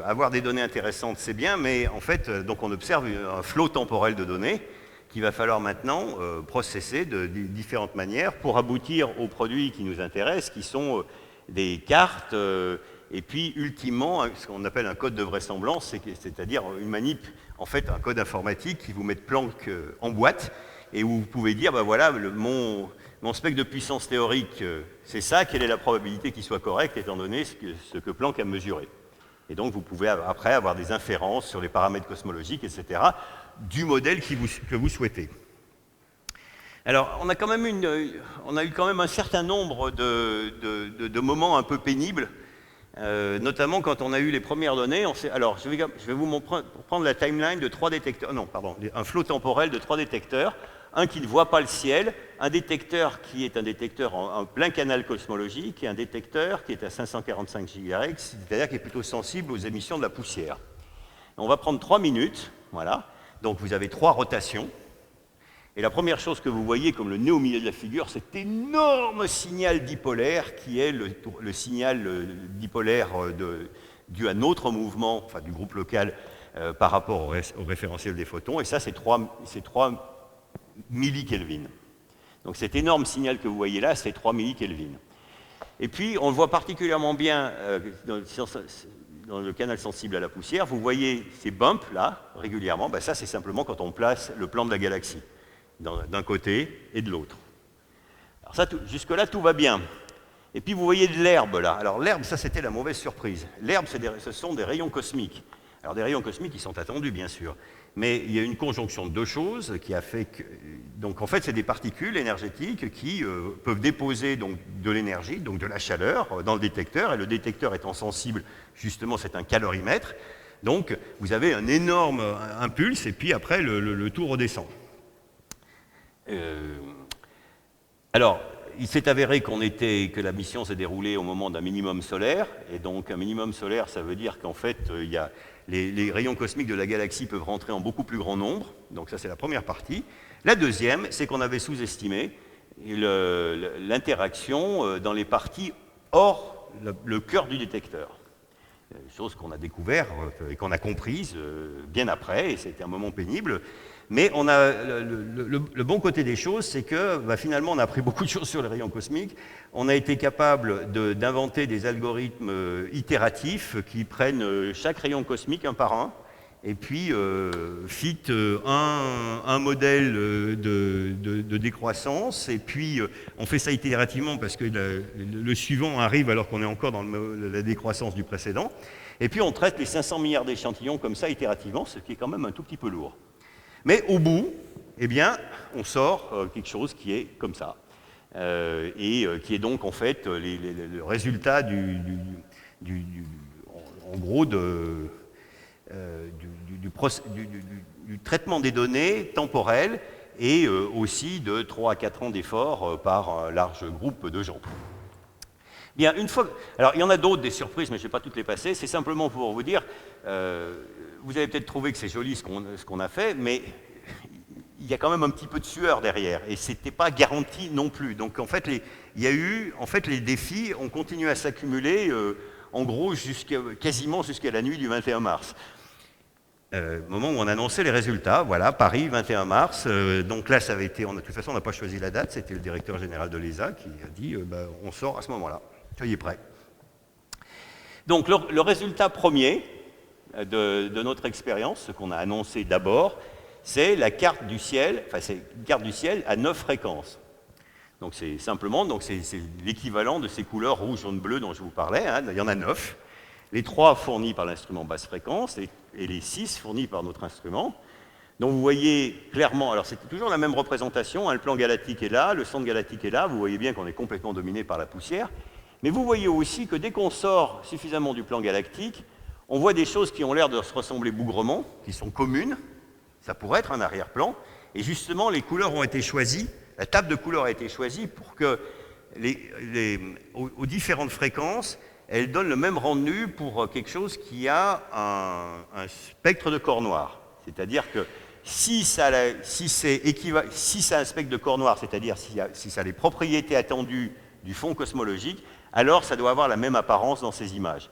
avoir des données intéressantes, c'est bien, mais en fait, donc on observe un flot temporel de données qu'il va falloir maintenant processer de différentes manières pour aboutir aux produits qui nous intéressent, qui sont des cartes, et puis ultimement, ce qu'on appelle un code de vraisemblance, c'est-à-dire une manip, en fait, un code informatique qui vous met Planck en boîte, et où vous pouvez dire, ben voilà, mon spectre de puissance théorique, c'est ça, quelle est la probabilité qu'il soit correct, étant donné ce que Planck a mesuré. Et donc, vous pouvez après avoir des inférences sur les paramètres cosmologiques, etc., du modèle que vous souhaitez. Alors, on a eu quand même un certain nombre de moments un peu pénibles, notamment quand on a eu les premières données. Alors, je vais vous prendre la timeline de 3 détecteurs, un flot temporel de 3 détecteurs, un qui ne voit pas le ciel, un détecteur qui est un détecteur en plein canal cosmologique et un détecteur qui est à 545 GHz, c'est-à-dire qui est plutôt sensible aux émissions de la poussière. On va prendre 3 minutes, voilà. Donc vous avez 3 rotations. Et la première chose que vous voyez comme le nez au milieu de la figure, cet énorme signal dipolaire qui est le signal dipolaire dû à notre mouvement, enfin du groupe local, par rapport au référentiel des photons, et ça c'est 3 millikelvin. Donc cet énorme signal que vous voyez là, c'est 3 millikelvin. Et puis on le voit particulièrement bien dans le canal sensible à la poussière, vous voyez ces bumps là, régulièrement, ben ça c'est simplement quand on place le plan de la galaxie, d'un côté et de l'autre. Alors ça, jusque-là, tout va bien. Et puis vous voyez de l'herbe là. Alors l'herbe, ça c'était la mauvaise surprise. L'herbe, ce sont des rayons cosmiques. Alors des rayons cosmiques qui sont attendus, bien sûr. Mais il y a une conjonction de deux choses qui a fait que... Donc en fait, c'est des particules énergétiques qui peuvent déposer donc, de l'énergie, donc de la chaleur, dans le détecteur. Et le détecteur étant sensible, justement, c'est un calorimètre. Donc vous avez un énorme impulse et puis après, le tout redescend. Alors, il s'est avéré que la mission s'est déroulée au moment d'un minimum solaire. Et donc un minimum solaire, ça veut dire qu'en fait, les rayons cosmiques de la galaxie peuvent rentrer en beaucoup plus grand nombre. Donc ça, c'est la première partie. La deuxième, c'est qu'on avait sous-estimé l'interaction dans les parties hors le cœur du détecteur. Chose qu'on a découvert et qu'on a comprise bien après, et c'était un moment pénible. Mais on a le bon côté des choses, c'est que finalement, on a appris beaucoup de choses sur les rayons cosmiques. On a été capable d'inventer des algorithmes itératifs qui prennent chaque rayon cosmique un par un, et puis fit un modèle de décroissance, et puis on fait ça itérativement parce que le suivant arrive alors qu'on est encore dans la décroissance du précédent, et puis on traite les 500 milliards d'échantillons comme ça itérativement, ce qui est quand même un tout petit peu lourd. Mais au bout, eh bien, on sort quelque chose qui est comme ça, et qui est donc en fait le résultat en gros du traitement des données temporelles et aussi de 3 à 4 ans d'efforts par un large groupe de gens. Bien, une fois... Alors, il y en a d'autres, des surprises, mais je ne vais pas toutes les passer. C'est simplement pour vous dire, vous avez peut-être trouvé que c'est joli ce qu'on a fait, mais il y a quand même un petit peu de sueur derrière, et ce n'était pas garanti non plus. Donc, en fait, les défis ont continué à s'accumuler, en gros, quasiment jusqu'à la nuit du 21 mars. Au moment où on annonçait les résultats, voilà, Paris, 21 mars, donc là, ça avait été, de toute façon, on n'a pas choisi la date, c'était le directeur général de l'ESA qui a dit, on sort à ce moment-là, soyez prêts. Donc, le résultat premier de notre expérience, ce qu'on a annoncé d'abord, c'est la carte du ciel, enfin, c'est une carte du ciel à 9 fréquences. Donc, c'est simplement, c'est l'équivalent de ces couleurs rouge, jaune, bleu dont je vous parlais, hein, il y en a 9. Les 3 fournis par l'instrument basse fréquence et les 6 fournis par notre instrument. Donc vous voyez clairement, alors c'est toujours la même représentation, hein, le plan galactique est là, le centre galactique est là, vous voyez bien qu'on est complètement dominé par la poussière, mais vous voyez aussi que dès qu'on sort suffisamment du plan galactique, on voit des choses qui ont l'air de se ressembler bougrement, qui sont communes, ça pourrait être un arrière-plan, et justement les couleurs ont été choisies, la table de couleurs a été choisie pour que aux différentes fréquences, elle donne le même rendu pour quelque chose qui a un spectre de corps noir. C'est-à-dire que si ça a un spectre de corps noir, c'est-à-dire si ça a les propriétés attendues du fond cosmologique, alors ça doit avoir la même apparence dans ces images.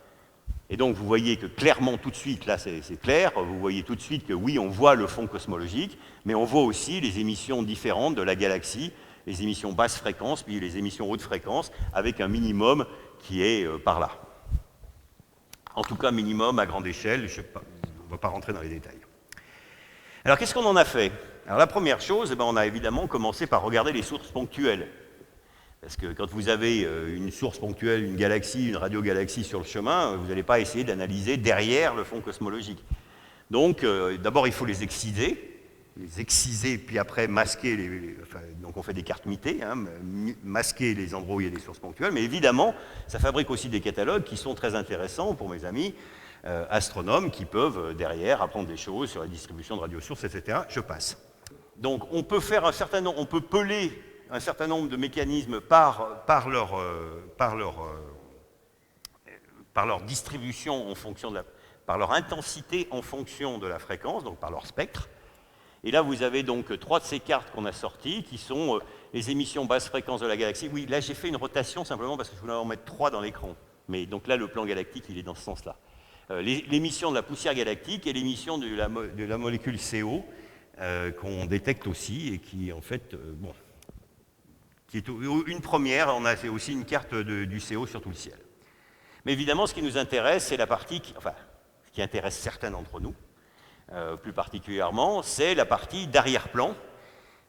Et donc vous voyez que clairement tout de suite, là c'est clair, vous voyez tout de suite que oui, on voit le fond cosmologique, mais on voit aussi les émissions différentes de la galaxie, les émissions basse fréquence, puis les émissions haute fréquence, avec un minimum qui est par là. En tout cas, minimum à grande échelle, on ne va pas rentrer dans les détails. Alors, qu'est-ce qu'on en a fait? Alors, la première chose, on a évidemment commencé par regarder les sources ponctuelles. Parce que quand vous avez une source ponctuelle, une galaxie, une radiogalaxie sur le chemin, vous n'allez pas essayer d'analyser derrière le fond cosmologique. Donc, d'abord, il faut les exciser, puis après masquer, donc on fait des cartes mitées, hein, masquer les endroits où il y a des sources ponctuelles, mais évidemment, ça fabrique aussi des catalogues qui sont très intéressants pour mes amis astronomes qui peuvent derrière apprendre des choses sur la distribution de radiosources, etc. Je passe. Donc on peut faire on peut peler un certain nombre de mécanismes par leur distribution en fonction par leur intensité en fonction de la fréquence, donc par leur spectre. Et là, vous avez donc 3 de ces cartes qu'on a sorties, qui sont les émissions basse fréquence de la galaxie. Oui, là, j'ai fait une rotation simplement parce que je voulais en mettre 3 dans l'écran. Mais donc là, le plan galactique, il est dans ce sens-là. l'émission de la poussière galactique et l'émission de la molécule CO qu'on détecte aussi et qui, en fait, bon, qui est une première. On a fait aussi une carte du CO sur tout le ciel. Mais évidemment, ce qui nous intéresse, c'est la partie, ce qui intéresse certains d'entre nous, plus particulièrement, c'est la partie d'arrière-plan.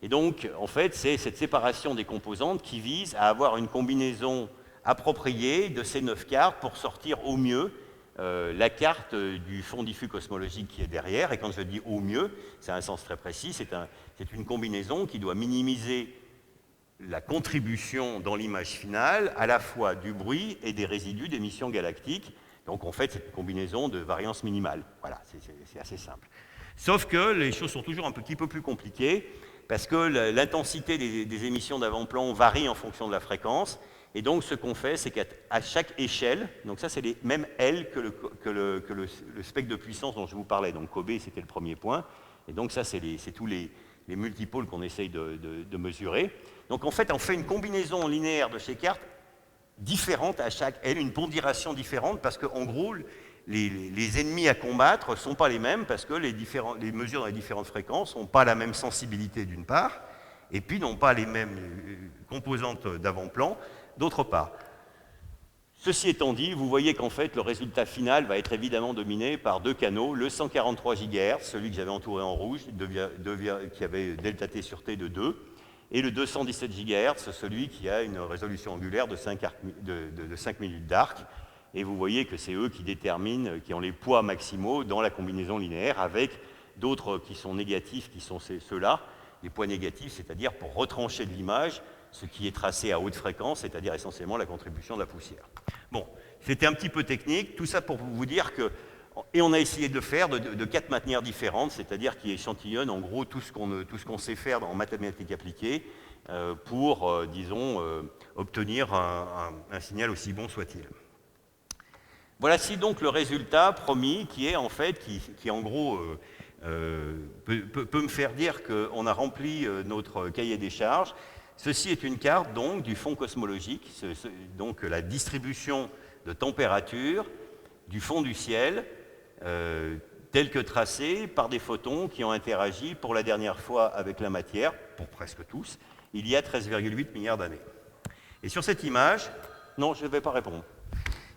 Et donc, en fait, c'est cette séparation des composantes qui vise à avoir une combinaison appropriée de ces 9 cartes pour sortir au mieux la carte du fond diffus cosmologique qui est derrière. Et quand je dis au mieux, c'est un sens très précis, c'est une combinaison qui doit minimiser la contribution dans l'image finale à la fois du bruit et des résidus d'émissions galactiques. Donc, en fait, c'est une combinaison de variance minimale. Voilà, c'est assez simple. Sauf que les choses sont toujours un petit peu plus compliquées parce que l'intensité des émissions d'avant-plan varie en fonction de la fréquence. Et donc, ce qu'on fait, c'est qu'à chaque échelle, donc ça, c'est les mêmes L que le spectre de puissance dont je vous parlais. Donc, Kobe, c'était le premier point. Et donc, ça, c'est tous les multipôles qu'on essaye de mesurer. Donc, en fait, on fait une combinaison linéaire de ces cartes différentes à chaque L, une pondération différente, parce qu'en gros, les ennemis à combattre ne sont pas les mêmes, parce que les mesures dans les différentes fréquences n'ont pas la même sensibilité d'une part, et puis n'ont pas les mêmes composantes d'avant-plan d'autre part. Ceci étant dit, vous voyez qu'en fait, le résultat final va être évidemment dominé par 2 canaux, le 143 GHz, celui que j'avais entouré en rouge, qui avait delta T sur T de 2, et le 217 GHz, celui qui a une résolution angulaire de 5 minutes d'arc. Et vous voyez que c'est eux qui déterminent, qui ont les poids maximaux dans la combinaison linéaire, avec d'autres qui sont négatifs, qui sont ceux-là, les poids négatifs, c'est-à-dire pour retrancher de l'image, ce qui est tracé à haute fréquence, c'est-à-dire essentiellement la contribution de la poussière. Bon, c'était un petit peu technique, tout ça pour vous dire que, et on a essayé de le faire de 4 manières différentes, c'est-à-dire qui échantillonnent en gros tout ce qu'on sait faire en mathématiques appliquées pour, disons, obtenir un signal aussi bon soit-il. Voici donc le résultat promis qui est en fait, qui en gros peut me faire dire qu'on a rempli notre cahier des charges. Ceci est une carte donc du fond cosmologique, donc la distribution de température du fond du ciel, telle que tracée par des photons qui ont interagi pour la dernière fois avec la matière, pour presque tous, il y a 13,8 milliards d'années. Et sur cette image, non, je ne vais pas répondre.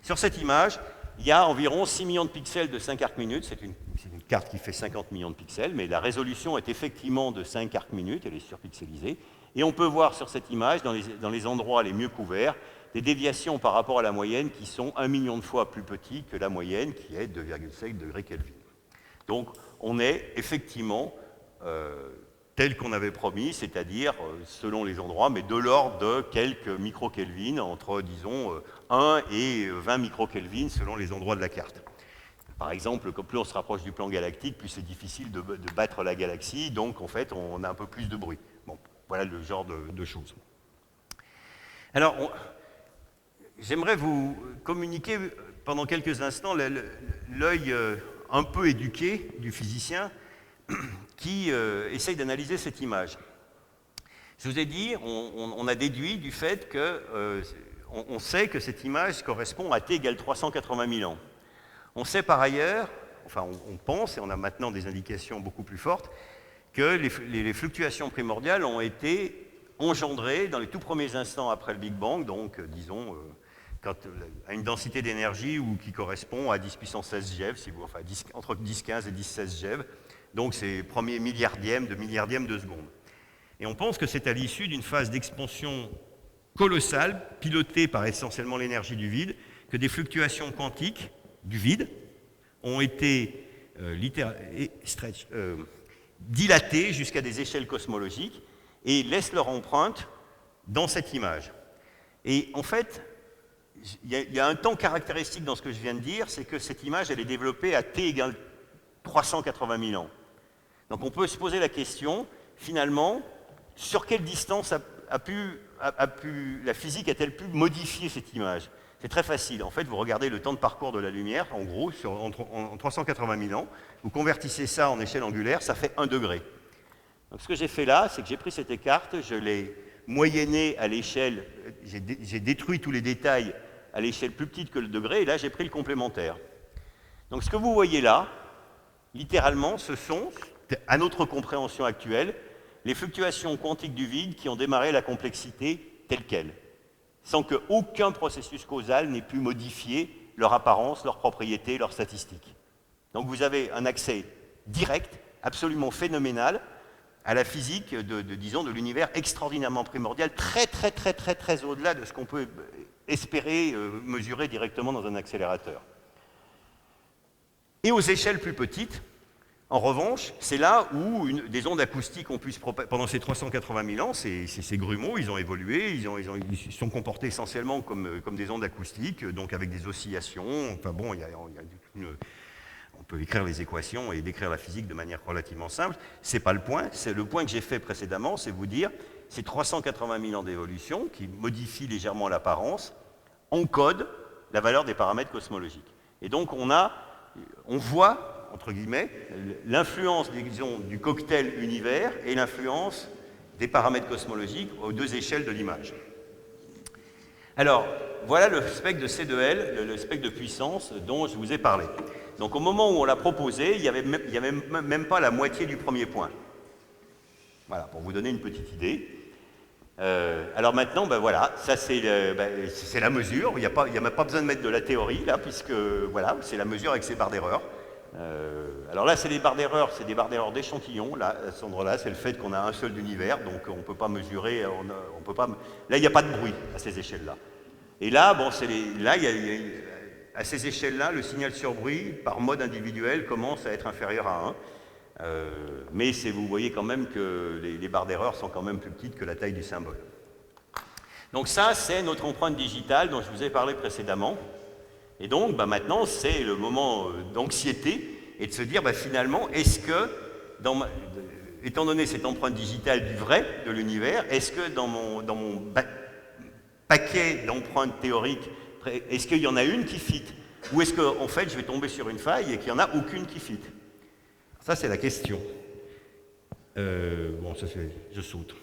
Sur cette image, il y a environ 6 millions de pixels de 5 arcs minutes. C'est une carte qui fait 50 millions de pixels, mais la résolution est effectivement de 5 arcs minutes, elle est surpixelisée. Et on peut voir sur cette image, dans les endroits les mieux couverts, des déviations par rapport à la moyenne qui sont 1 million de fois plus petites que la moyenne, qui est 2,5 degrés Kelvin. Donc, on est effectivement tel qu'on avait promis, c'est-à-dire, selon les endroits, mais de l'ordre de quelques microkelvin, entre, disons, 1 et 20 microkelvin selon les endroits de la carte. Par exemple, plus on se rapproche du plan galactique, plus c'est difficile de battre la galaxie, donc en fait, on a un peu plus de bruit. Bon, voilà le genre de choses. Alors, j'aimerais vous communiquer pendant quelques instants l'œil un peu éduqué du physicien qui essaye d'analyser cette image. Je vous ai dit, on a déduit du fait que on sait que cette image correspond à t égale 380 000 ans. On sait par ailleurs, enfin on pense, et on a maintenant des indications beaucoup plus fortes, que les fluctuations primordiales ont été engendrées dans les tout premiers instants après le Big Bang, donc disons à une densité d'énergie qui correspond à 10 puissance 16 GeV, enfin entre 10-15 et 10-16 GeV, donc c'est premier milliardième de seconde. Et on pense que c'est à l'issue d'une phase d'expansion colossale, pilotée par essentiellement l'énergie du vide, que des fluctuations quantiques du vide ont été dilatées jusqu'à des échelles cosmologiques et laissent leur empreinte dans cette image. Et en fait, il y a un temps caractéristique dans ce que je viens de dire, c'est que cette image, elle est développée à t égale 380 000 ans. Donc on peut se poser la question, finalement, sur quelle distance la physique a-t-elle pu modifier cette image? C'est très facile. En fait, vous regardez le temps de parcours de la lumière, en gros, en 380 000 ans, vous convertissez ça en échelle angulaire, ça fait 1 degré. Donc ce que j'ai fait là, c'est que j'ai pris cette carte, je l'ai moyennée à l'échelle, j'ai détruit tous les détails à l'échelle plus petite que le degré, et là j'ai pris le complémentaire. Donc ce que vous voyez là, littéralement, ce sont, à notre compréhension actuelle, les fluctuations quantiques du vide qui ont démarré la complexité telle qu'elle, sans qu'aucun processus causal n'ait pu modifier leur apparence, leurs propriétés, leurs statistiques. Donc vous avez un accès direct, absolument phénoménal, à la physique disons, de l'univers extraordinairement primordial, très au-delà de ce qu'on peut espérer mesurer directement dans un accélérateur. Et aux échelles plus petites, en revanche, c'est là où des ondes acoustiques ont pu se propager. Pendant ces 380 000 ans, ces grumeaux, ils ont évolué, ils se sont comportés essentiellement comme des ondes acoustiques, donc avec des oscillations. Enfin bon, on peut écrire les équations et décrire la physique de manière relativement simple. Ce n'est pas le point. C'est le point que j'ai fait précédemment, c'est vous dire, ces 380 000 ans d'évolution qui modifient légèrement l'apparence, encodent la valeur des paramètres cosmologiques. Et donc on voit, entre guillemets, l'influence, disons, du cocktail univers et l'influence des paramètres cosmologiques aux deux échelles de l'image. Alors, voilà le spectre de C2L, le spectre de puissance dont je vous ai parlé. Donc au moment où on l'a proposé, il n'y avait même pas la moitié du premier point. Voilà, pour vous donner une petite idée. Alors maintenant, ben voilà, ça c'est la mesure. Il n'y a même pas besoin de mettre de la théorie, là, puisque voilà, c'est la mesure avec ses barres d'erreur. Alors là, c'est des barres d'erreur d'échantillons. Là, à cet endroit-là, c'est le fait qu'on a un seul univers, donc on ne peut pas mesurer, on peut pas. Là, il n'y a pas de bruit à ces échelles-là. Et là, bon, à ces échelles-là, le signal sur bruit, par mode individuel, commence à être inférieur à 1. Mais vous voyez quand même que les barres d'erreur sont quand même plus petites que la taille du symbole. Donc ça, c'est notre empreinte digitale dont je vous ai parlé précédemment. Et donc, maintenant, c'est le moment d'anxiété et de se dire, finalement, est-ce que, étant donné cette empreinte digitale du vrai de l'univers, est-ce que dans mon paquet d'empreintes théoriques, est-ce qu'il y en a une qui fit? Ou est-ce qu'en fait, je vais tomber sur une faille et qu'il n'y en a aucune qui fit? Ça, c'est la question. Bon, ça, je saute.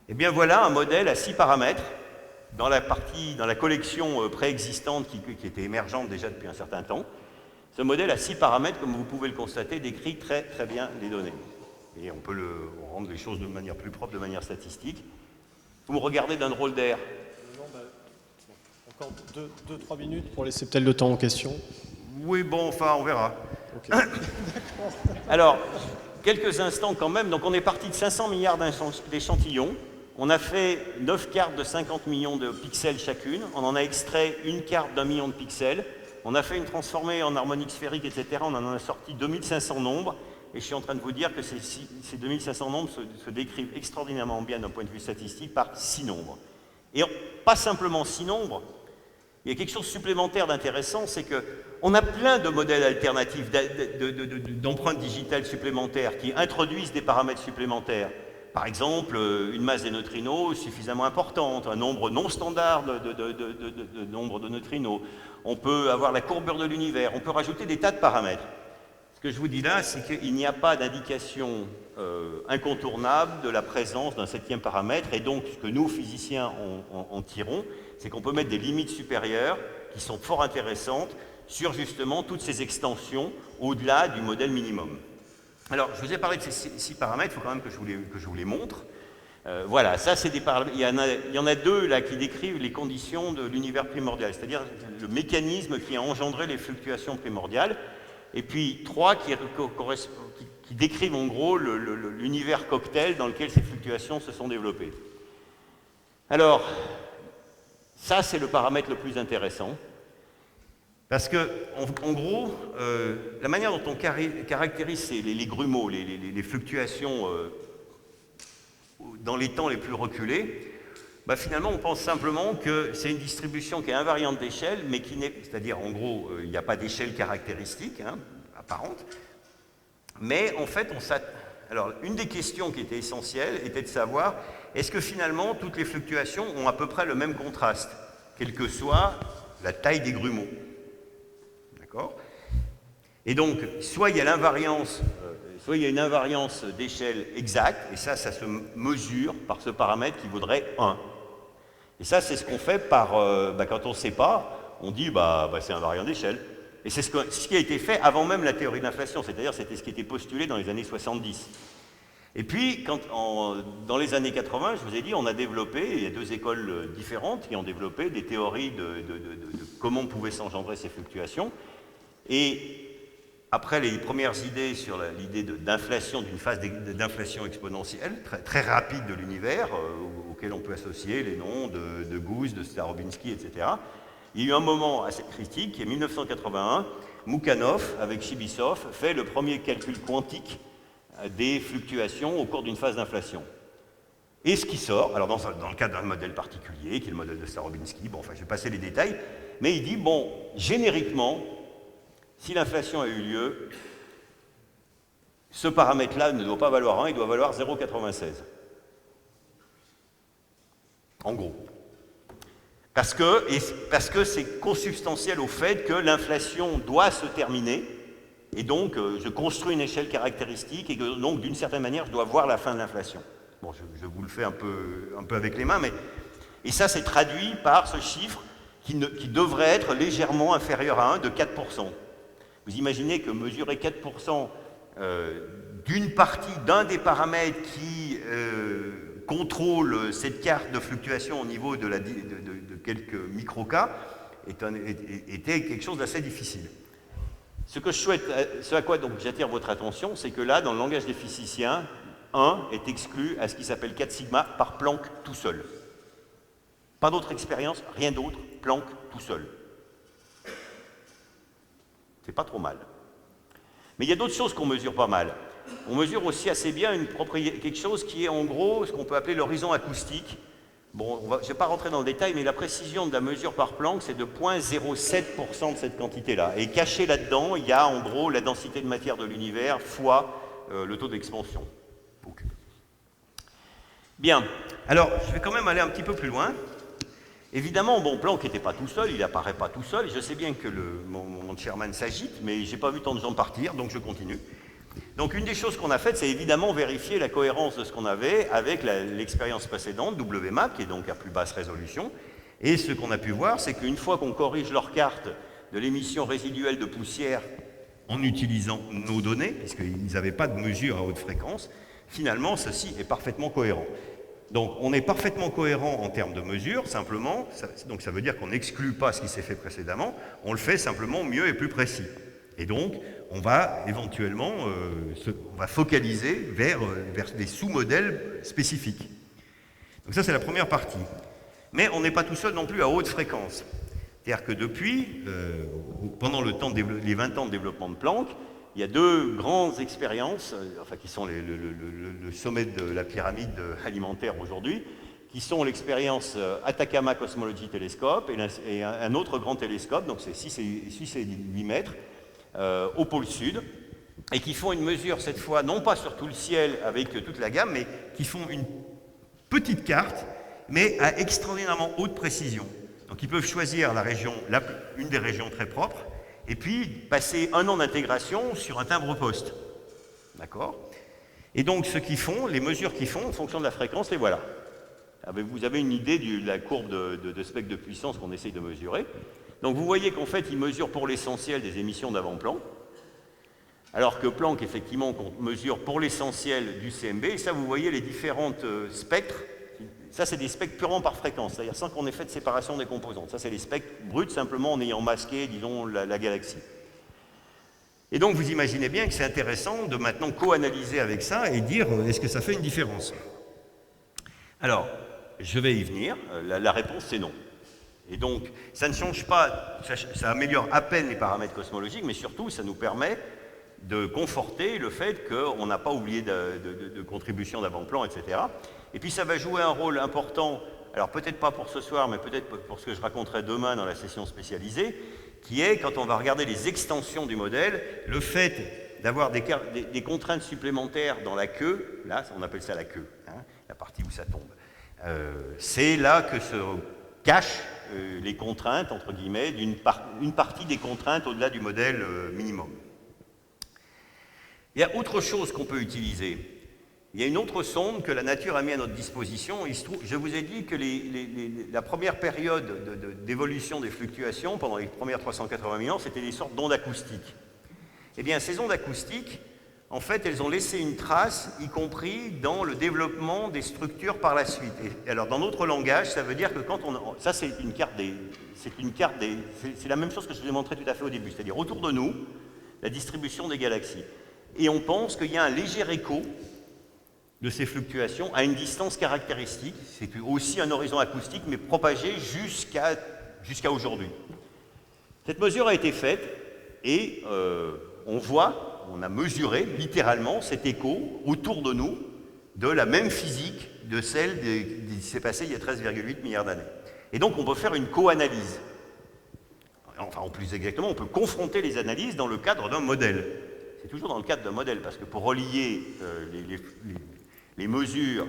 Eh bien, voilà un modèle à 6 paramètres dans la collection préexistante qui était émergente déjà depuis un certain temps. Ce modèle à 6 paramètres, comme vous pouvez le constater, décrit très bien les données. Et on peut rendre les choses de manière plus propre, de manière statistique. Vous me regardez d'un drôle d'air. Encore 2-3 minutes pour laisser peut-être le temps aux questions. Oui, bon, enfin, on verra. Okay. Alors, quelques instants quand même. Donc, on est parti de 500 milliards d'échantillons. On a fait 9 cartes de 50 millions de pixels chacune. On en a extrait une carte d'1 million de pixels. On a fait une transformée en harmonique sphérique, etc. On en a sorti 2500 nombres. Et je suis en train de vous dire que ces 2500 nombres se décrivent extraordinairement bien d'un point de vue statistique par 6 nombres. Et pas simplement 6 nombres. Il y a quelque chose supplémentaire d'intéressant, c'est qu'on a plein de modèles alternatifs, d'empreintes digitales supplémentaires qui introduisent des paramètres supplémentaires. Par exemple, une masse des neutrinos suffisamment importante, un nombre non standard de nombre de neutrinos. On peut avoir la courbure de l'univers, on peut rajouter des tas de paramètres. Ce que je vous dis là, c'est qu'il n'y a pas d'indication incontournable de la présence d'un 7e paramètre, et donc ce que nous, physiciens, en tirons, c'est qu'on peut mettre des limites supérieures qui sont fort intéressantes sur justement toutes ces extensions au-delà du modèle minimum. Alors, je vous ai parlé de ces 6 paramètres, il faut quand même que je vous les montre. Voilà, ça c'est des paramètres. Il y en a 2 là qui décrivent les conditions de l'univers primordial, c'est-à-dire le mécanisme qui a engendré les fluctuations primordiales, et puis 3 qui décrivent en gros l'univers cocktail dans lequel ces fluctuations se sont développées. Alors, ça c'est le paramètre le plus intéressant. Parce que, en gros, la manière dont on caractérise les grumeaux, les fluctuations dans les temps les plus reculés, finalement, on pense simplement que c'est une distribution qui est invariante d'échelle, mais qui n'est... C'est-à-dire, en gros, il n'y a pas d'échelle caractéristique, apparente. Mais, en fait, alors, une des questions qui était essentielle était de savoir, est-ce que finalement, toutes les fluctuations ont à peu près le même contraste, quelle que soit la taille des grumeaux? Et donc, soit il y a l'invariance, soit il y a une invariance d'échelle exacte, et ça se mesure par ce paramètre qui vaudrait 1. Et ça, c'est ce qu'on fait par, quand on ne sait pas, on dit, c'est invariant d'échelle. Et c'est ce qui a été fait avant même la théorie de l'inflation, c'est-à-dire c'était ce qui était postulé dans les années 70. Et puis, dans les années 80, je vous ai dit, on a développé, il y a deux écoles différentes qui ont développé des théories de comment pouvaient s'engendrer ces fluctuations. Et après les premières idées sur l'idée d'inflation, d'une phase d'inflation exponentielle, très, très rapide de l'univers, auquel on peut associer les noms de Gauss, de Starobinsky, etc., il y a eu un moment assez critique, qui est 1981, Mukhanov, avec Chibisov, fait le premier calcul quantique des fluctuations au cours d'une phase d'inflation. Et ce qui sort, alors dans le cadre d'un modèle particulier, qui est le modèle de Starobinsky, bon, enfin je vais passer les détails, mais il dit, bon, génériquement, si l'inflation a eu lieu, ce paramètre-là ne doit pas valoir 1, il doit valoir 0,96. En gros. Parce que c'est consubstantiel au fait que l'inflation doit se terminer, et donc je construis une échelle caractéristique, et que donc d'une certaine manière je dois voir la fin de l'inflation. Bon, je vous le fais un peu avec les mains, mais... Et ça c'est traduit par ce chiffre qui devrait être légèrement inférieur à 1 de 4%. Vous imaginez que mesurer 4% d'une partie, d'un des paramètres qui contrôle cette carte de fluctuation au niveau de quelques micro-cas était quelque chose d'assez difficile. Ce à quoi donc j'attire votre attention, c'est que là, dans le langage des physiciens, 1 est exclu à ce qui s'appelle 4 sigma par Planck tout seul. Pas d'autre expérience, rien d'autre, Planck tout seul. C'est pas trop mal. Mais il y a d'autres choses qu'on mesure pas mal. On mesure aussi assez bien quelque chose qui est en gros ce qu'on peut appeler l'horizon acoustique. Bon, je ne vais pas rentrer dans le détail, mais la précision de la mesure par Planck, c'est de 0,07% de cette quantité-là. Et caché là-dedans, il y a en gros la densité de matière de l'univers fois le taux d'expansion. Okay. Bien, alors je vais quand même aller un petit peu plus loin. Évidemment, bon, Planck n'était pas tout seul, il n'apparaît pas tout seul. Je sais bien que mon chairman s'agite, mais je n'ai pas vu tant de gens partir, donc je continue. Donc une des choses qu'on a faites, c'est évidemment vérifier la cohérence de ce qu'on avait avec l'expérience précédente, WMAP, qui est donc à plus basse résolution. Et ce qu'on a pu voir, c'est qu'une fois qu'on corrige leur carte de l'émission résiduelle de poussière en utilisant nos données, puisqu'ils n'avaient pas de mesure à haute fréquence, finalement, ceci est parfaitement cohérent. Donc on est parfaitement cohérent en termes de mesure, simplement, donc ça veut dire qu'on n'exclut pas ce qui s'est fait précédemment, on le fait simplement mieux et plus précis. Et donc, on va éventuellement on va focaliser vers des sous-modèles spécifiques. Donc ça, c'est la première partie. Mais on n'est pas tout seul non plus à haute fréquence. C'est-à-dire que depuis, pendant les 20 ans de développement de Planck, il y a deux grandes expériences, enfin qui sont le sommet de la pyramide alimentaire aujourd'hui, qui sont l'expérience Atacama Cosmology Telescope et un autre grand télescope, donc c'est 6 et 8 mètres, au pôle sud, et qui font une mesure cette fois, non pas sur tout le ciel avec toute la gamme, mais qui font une petite carte, mais à extraordinairement haute précision. Donc ils peuvent choisir la région, une des régions très propres, et puis passer 1 an d'intégration sur un timbre-poste. D'accord? Et donc ce qu'ils font, les mesures qu'ils font en fonction de la fréquence, les voilà. Vous avez une idée de la courbe de spectre de puissance qu'on essaye de mesurer. Donc vous voyez qu'en fait, ils mesurent pour l'essentiel des émissions d'avant-plan, alors que Planck, effectivement, qu'on mesure pour l'essentiel du CMB, et ça, vous voyez les différentes spectres. Ça, c'est des spectres purement par fréquence, c'est-à-dire sans qu'on ait fait de séparation des composantes. Ça, c'est les spectres bruts, simplement en ayant masqué, disons, la galaxie. Et donc, vous imaginez bien que c'est intéressant de maintenant co-analyser avec ça et dire, est-ce que ça fait une différence? Alors, je vais y venir. La réponse, c'est non. Et donc, ça ne change pas, ça améliore à peine les paramètres cosmologiques, mais surtout, ça nous permet de conforter le fait qu'on n'a pas oublié de contribution d'avant-plan, etc. Et puis, ça va jouer un rôle important, alors peut-être pas pour ce soir, mais peut-être pour ce que je raconterai demain dans la session spécialisée, qui est, quand on va regarder les extensions du modèle, le fait d'avoir des contraintes supplémentaires dans la queue, là, on appelle ça la queue, hein, la partie où ça tombe. C'est là que se cachent les contraintes, entre guillemets, une partie des contraintes au-delà du modèle minimum. Il y a autre chose qu'on peut utiliser. il y a une autre sonde que la nature a mis à notre disposition. Je vous ai dit que la première période d'évolution des fluctuations, pendant les premières 380 000 ans, c'était des sortes d'ondes acoustiques. Eh bien, ces ondes acoustiques, en fait, elles ont laissé une trace, y compris dans le développement des structures par la suite. Et alors, dans notre langage, ça veut dire que quand on... Ça, c'est une carte des... C'est la même chose que je vous ai montré tout à fait au début, c'est-à-dire autour de nous, la distribution des galaxies. Et on pense qu'il y a un léger écho de ces fluctuations à une distance caractéristique. C'est aussi un horizon acoustique, mais propagé jusqu'à aujourd'hui. Cette mesure a été faite et on a mesuré littéralement cet écho autour de nous de la même physique de celle qui s'est passée il y a 13,8 milliards d'années. Et donc on peut faire une co-analyse. Enfin, plus exactement, on peut confronter les analyses dans le cadre d'un modèle. C'est toujours dans le cadre d'un modèle, parce que pour relier les mesures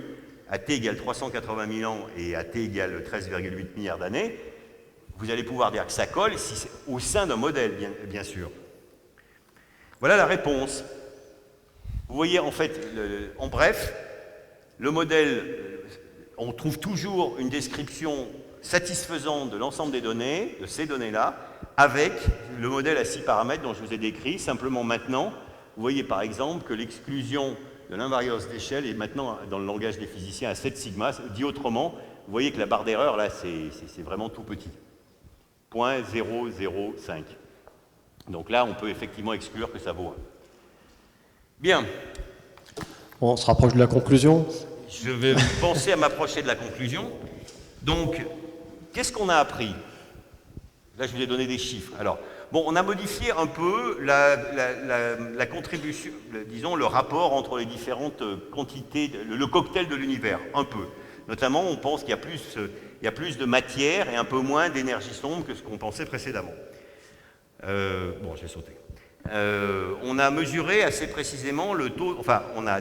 à t égale 380 000 ans et à t égale 13,8 milliards d'années, vous allez pouvoir dire que ça colle si c'est au sein d'un modèle, bien sûr. Voilà la réponse. Vous voyez, en fait, en bref, le modèle, on trouve toujours une description satisfaisante de l'ensemble des données, de ces données-là, avec le modèle à 6 paramètres dont je vous ai décrit. Simplement maintenant, vous voyez par exemple que l'exclusion de l'invariance d'échelle est maintenant, dans le langage des physiciens, à 7 sigma. Dit autrement, vous voyez que la barre d'erreur, là, c'est vraiment tout petit. 0,005. Donc là, on peut effectivement exclure que ça vaut 1. Bien. On se rapproche de la conclusion. Je vais penser à m'approcher de la conclusion. Donc, qu'est-ce qu'on a appris? Là, je vous ai donné des chiffres. Alors, bon, on a modifié un peu la contribution, disons, le rapport entre les différentes quantités, le cocktail de l'univers, un peu. Notamment, on pense qu'il y a plus de matière et un peu moins d'énergie sombre que ce qu'on pensait précédemment. Bon, je vais sauter. On a mesuré assez précisément le taux, enfin, on a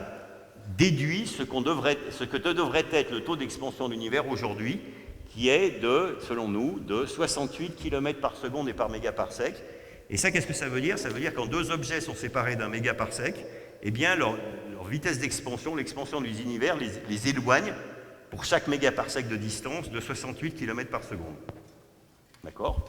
déduit ce que devrait être le taux d'expansion de l'univers aujourd'hui, qui est selon nous, de 68 km par seconde et par mégaparsec. Et ça, qu'est-ce que ça veut dire? Ça veut dire que quand deux objets sont séparés d'un mégaparsec, eh bien, leur vitesse d'expansion, l'expansion des univers, les éloigne pour chaque mégaparsec de distance de 68 km par seconde. D'accord?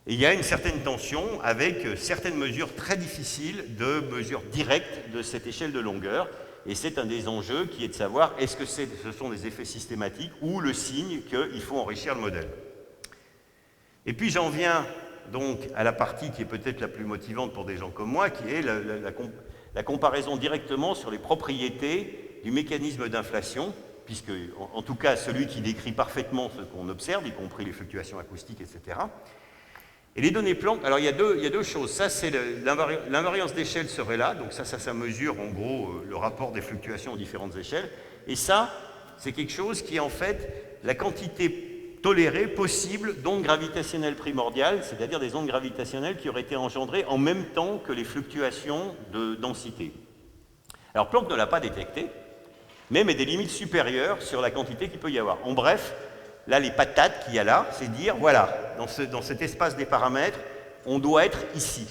Et il y a une certaine tension avec certaines mesures très difficiles de mesures directes de cette échelle de longueur. Et c'est un des enjeux qui est de savoir est-ce que ce sont des effets systématiques ou le signe qu'il faut enrichir le modèle. Et puis j'en viens donc à la partie qui est peut-être la plus motivante pour des gens comme moi, qui est la comparaison directement sur les propriétés du mécanisme d'inflation, puisque en tout cas celui qui décrit parfaitement ce qu'on observe, y compris les fluctuations acoustiques, etc. Et les données Planck, alors il y a deux choses. Ça, c'est l'invariance d'échelle serait là, donc ça mesure en gros le rapport des fluctuations aux différentes échelles. Et ça, c'est quelque chose qui est en fait la quantité tolérée possible d'ondes gravitationnelles primordiales, c'est-à-dire des ondes gravitationnelles qui auraient été engendrées en même temps que les fluctuations de densité. Alors Planck ne l'a pas détecté, mais met des limites supérieures sur la quantité qu'il peut y avoir. En bref, là, les patates qu'il y a là, c'est dire, voilà, dans cet espace des paramètres, on doit être ici.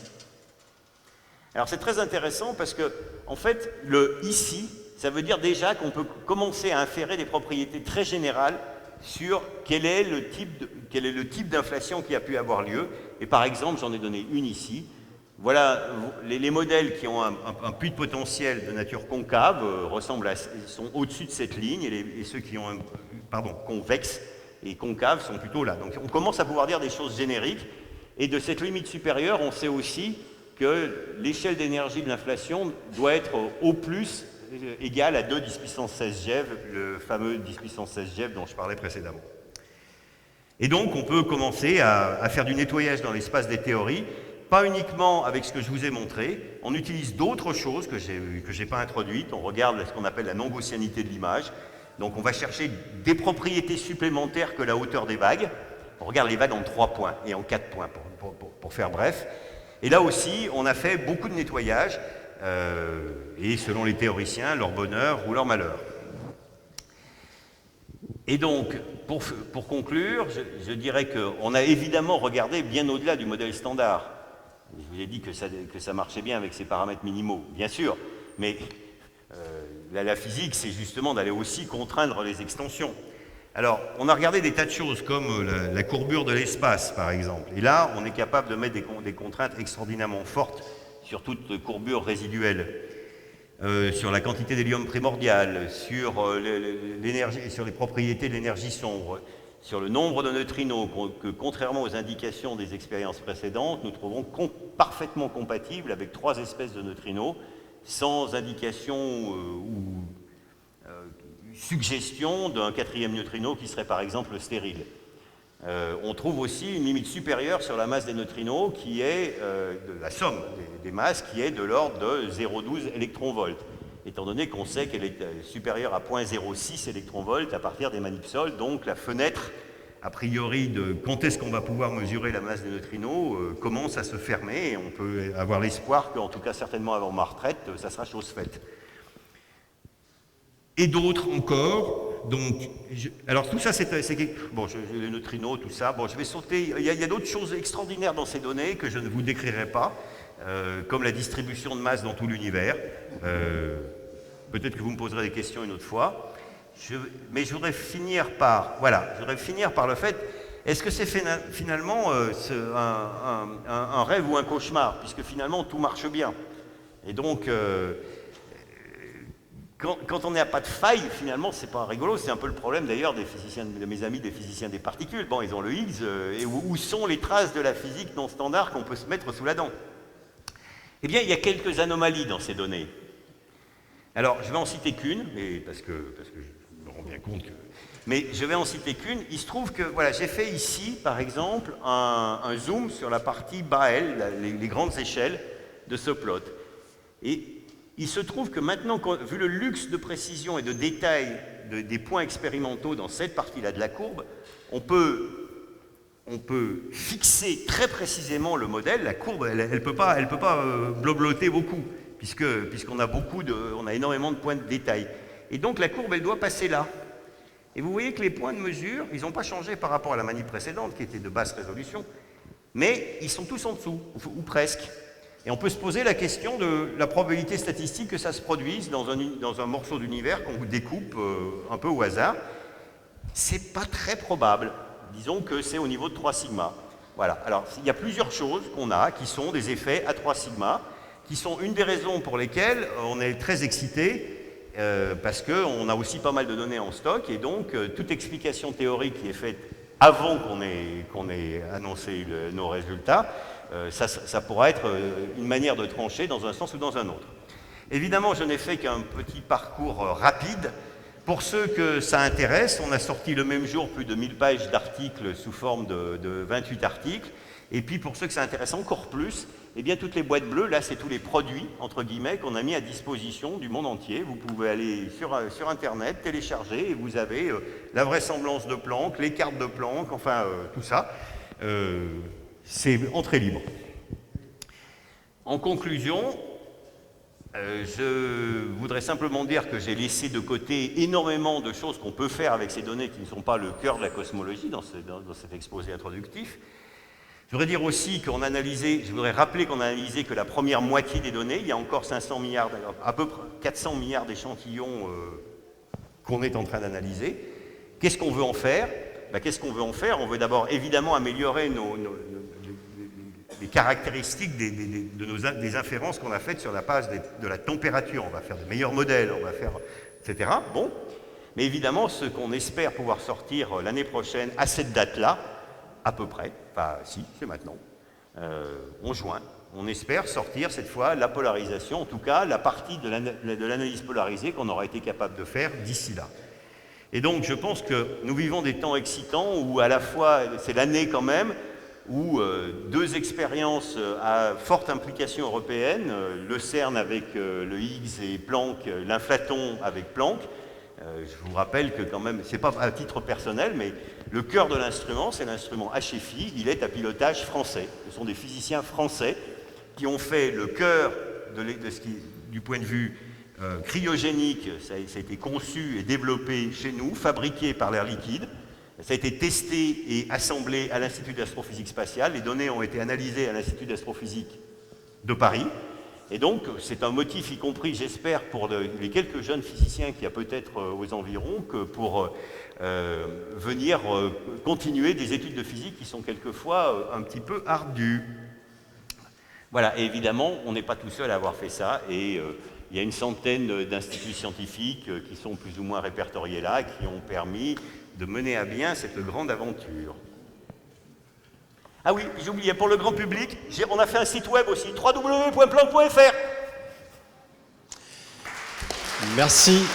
Alors c'est très intéressant parce que, en fait, le ici, ça veut dire déjà qu'on peut commencer à inférer des propriétés très générales sur quel est le type d'inflation qui a pu avoir lieu. Et par exemple, j'en ai donné une ici. Voilà, les modèles qui ont un puits de potentiel de nature concave sont au-dessus de cette ligne, et ceux qui ont convexe et concave sont plutôt là. Donc on commence à pouvoir dire des choses génériques, et de cette limite supérieure, on sait aussi que l'échelle d'énergie de l'inflation doit être au plus égale à 2 10 puissance 16 GeV, le fameux 10 puissance 16 GeV dont je parlais précédemment. Et donc on peut commencer à faire du nettoyage dans l'espace des théories, pas uniquement avec ce que je vous ai montré, on utilise d'autres choses que je n'ai pas introduites, on regarde ce qu'on appelle la non-gaussianité de l'image. Donc on va chercher des propriétés supplémentaires que la hauteur des vagues. On regarde les vagues en 3 points et en 4 points, pour faire bref. Et là aussi, on a fait beaucoup de nettoyage, et selon les théoriciens, leur bonheur ou leur malheur. Et donc, pour conclure, je dirais qu'on a évidemment regardé bien au-delà du modèle standard. Je vous ai dit que ça marchait bien avec ces paramètres minimaux, bien sûr, mais la physique, c'est justement d'aller aussi contraindre les extensions. Alors, on a regardé des tas de choses, comme la courbure de l'espace, par exemple. Et là, on est capable de mettre des contraintes extraordinairement fortes sur toute courbure résiduelle, sur la quantité d'hélium primordial, sur l'énergie, sur les propriétés de l'énergie sombre, sur le nombre de neutrinos que, contrairement aux indications des expériences précédentes, nous trouvons parfaitement compatibles avec 3 espèces de neutrinos, sans indication ou suggestion d'un 4e neutrino qui serait par exemple stérile. On trouve aussi une limite supérieure sur la masse des neutrinos qui est de la somme des masses qui est de l'ordre de 0,12 électronvolts, étant donné qu'on sait qu'elle est supérieure à 0,06 électronvolts à partir des manipsols, donc la fenêtre a priori de quand est-ce qu'on va pouvoir mesurer la masse des neutrinos commence à se fermer et on peut avoir l'espoir qu'en tout cas certainement avant ma retraite, ça sera chose faite. Et d'autres encore. Donc, alors tout ça, c'est bon, les neutrinos, tout ça. Bon, je vais sauter. Il y a d'autres choses extraordinaires dans ces données que je ne vous décrirai pas, comme la distribution de masse dans tout l'univers. Peut-être que vous me poserez des questions une autre fois. Mais je voudrais finir par, le fait. Est-ce que c'est finalement un rêve ou un cauchemar, puisque finalement tout marche bien. Et donc quand on n'a pas de faille, finalement, c'est pas rigolo. C'est un peu le problème d'ailleurs des physiciens, de mes amis des physiciens des particules. Bon, ils ont le Higgs, et où sont les traces de la physique non standard qu'on peut se mettre sous la dent? Eh bien, il y a quelques anomalies dans ces données. Alors, je vais en citer qu'une, parce que je me rends bien compte que... Mais je vais en citer qu'une. Il se trouve que, voilà, j'ai fait ici, par exemple, un zoom sur la partie bas L, les grandes échelles de ce plot. Et il se trouve que maintenant, vu le luxe de précision et de détail des points expérimentaux dans cette partie-là de la courbe, on peut fixer très précisément le modèle. La courbe, elle ne peut pas blobloter beaucoup, puisqu'on a on a énormément de points de détail. Et donc la courbe, elle doit passer là. Et vous voyez que les points de mesure, ils n'ont pas changé par rapport à la manip précédente, qui était de basse résolution, mais ils sont tous en dessous, ou presque. Et on peut se poser la question de la probabilité statistique que ça se produise dans un morceau d'univers qu'on vous découpe un peu au hasard. C'est pas très probable. Disons que c'est au niveau de 3 sigma. Voilà. Alors, il y a plusieurs choses qu'on a qui sont des effets à 3 sigma, qui sont une des raisons pour lesquelles on est très excité, parce qu'on a aussi pas mal de données en stock, et donc toute explication théorique qui est faite avant qu'on ait annoncé nos résultats, ça pourra être une manière de trancher dans un sens ou dans un autre. Évidemment, je n'ai fait qu'un petit parcours rapide. Pour ceux que ça intéresse, on a sorti le même jour plus de 1000 pages d'articles sous forme de 28 articles. Et puis pour ceux que ça intéresse encore plus, eh bien toutes les boîtes bleues, là c'est tous les produits, entre guillemets, qu'on a mis à disposition du monde entier. Vous pouvez aller sur Internet, télécharger, et vous avez la vraisemblance de Planck, les cartes de Planck, enfin tout ça. C'est entrée libre. En conclusion, je voudrais simplement dire que j'ai laissé de côté énormément de choses qu'on peut faire avec ces données qui ne sont pas le cœur de la cosmologie dans cet exposé introductif. Je voudrais dire aussi je voudrais rappeler qu'on a analysé que la première moitié des données. Il y a encore 500 milliards, à peu près 400 milliards d'échantillons qu'on est en train d'analyser. Qu'est-ce qu'on veut en faire? Qu'est-ce qu'on veut en faire? On veut d'abord évidemment améliorer les caractéristiques des inférences qu'on a faites sur la base de la température. On va faire de meilleurs modèles, on va faire, etc. Bon. Mais évidemment, ce qu'on espère pouvoir sortir l'année prochaine, à cette date-là, à peu près, enfin si, c'est maintenant, en juin, on espère sortir cette fois la polarisation, en tout cas la partie de l'analyse polarisée qu'on aura été capable de faire d'ici là. Et donc je pense que nous vivons des temps excitants où à la fois, c'est l'année quand même, où 2 expériences à forte implication européenne, le CERN avec le Higgs et Planck, l'inflaton avec Planck. Je vous rappelle que quand même, c'est pas à titre personnel, mais le cœur de l'instrument, c'est l'instrument HFI, il est à pilotage français. Ce sont des physiciens français qui ont fait le cœur de ce qui, du point de vue cryogénique, ça a été conçu et développé chez nous, fabriqué par l'air liquide. Ça a été testé et assemblé à l'Institut d'astrophysique spatiale. Les données ont été analysées à l'Institut d'astrophysique de Paris. Et donc, c'est un motif, y compris, j'espère, pour les quelques jeunes physiciens qu'il y a peut-être aux environs, que pour venir continuer des études de physique qui sont quelquefois un petit peu ardues. Voilà, et évidemment, on n'est pas tout seul à avoir fait ça, et il y a une centaine d'instituts scientifiques qui sont plus ou moins répertoriés là, qui ont permis de mener à bien cette grande aventure. Ah oui, j'oubliais, pour le grand public, on a fait un site web aussi, www.planck.fr. Merci.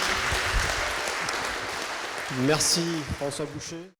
Merci François Boucher.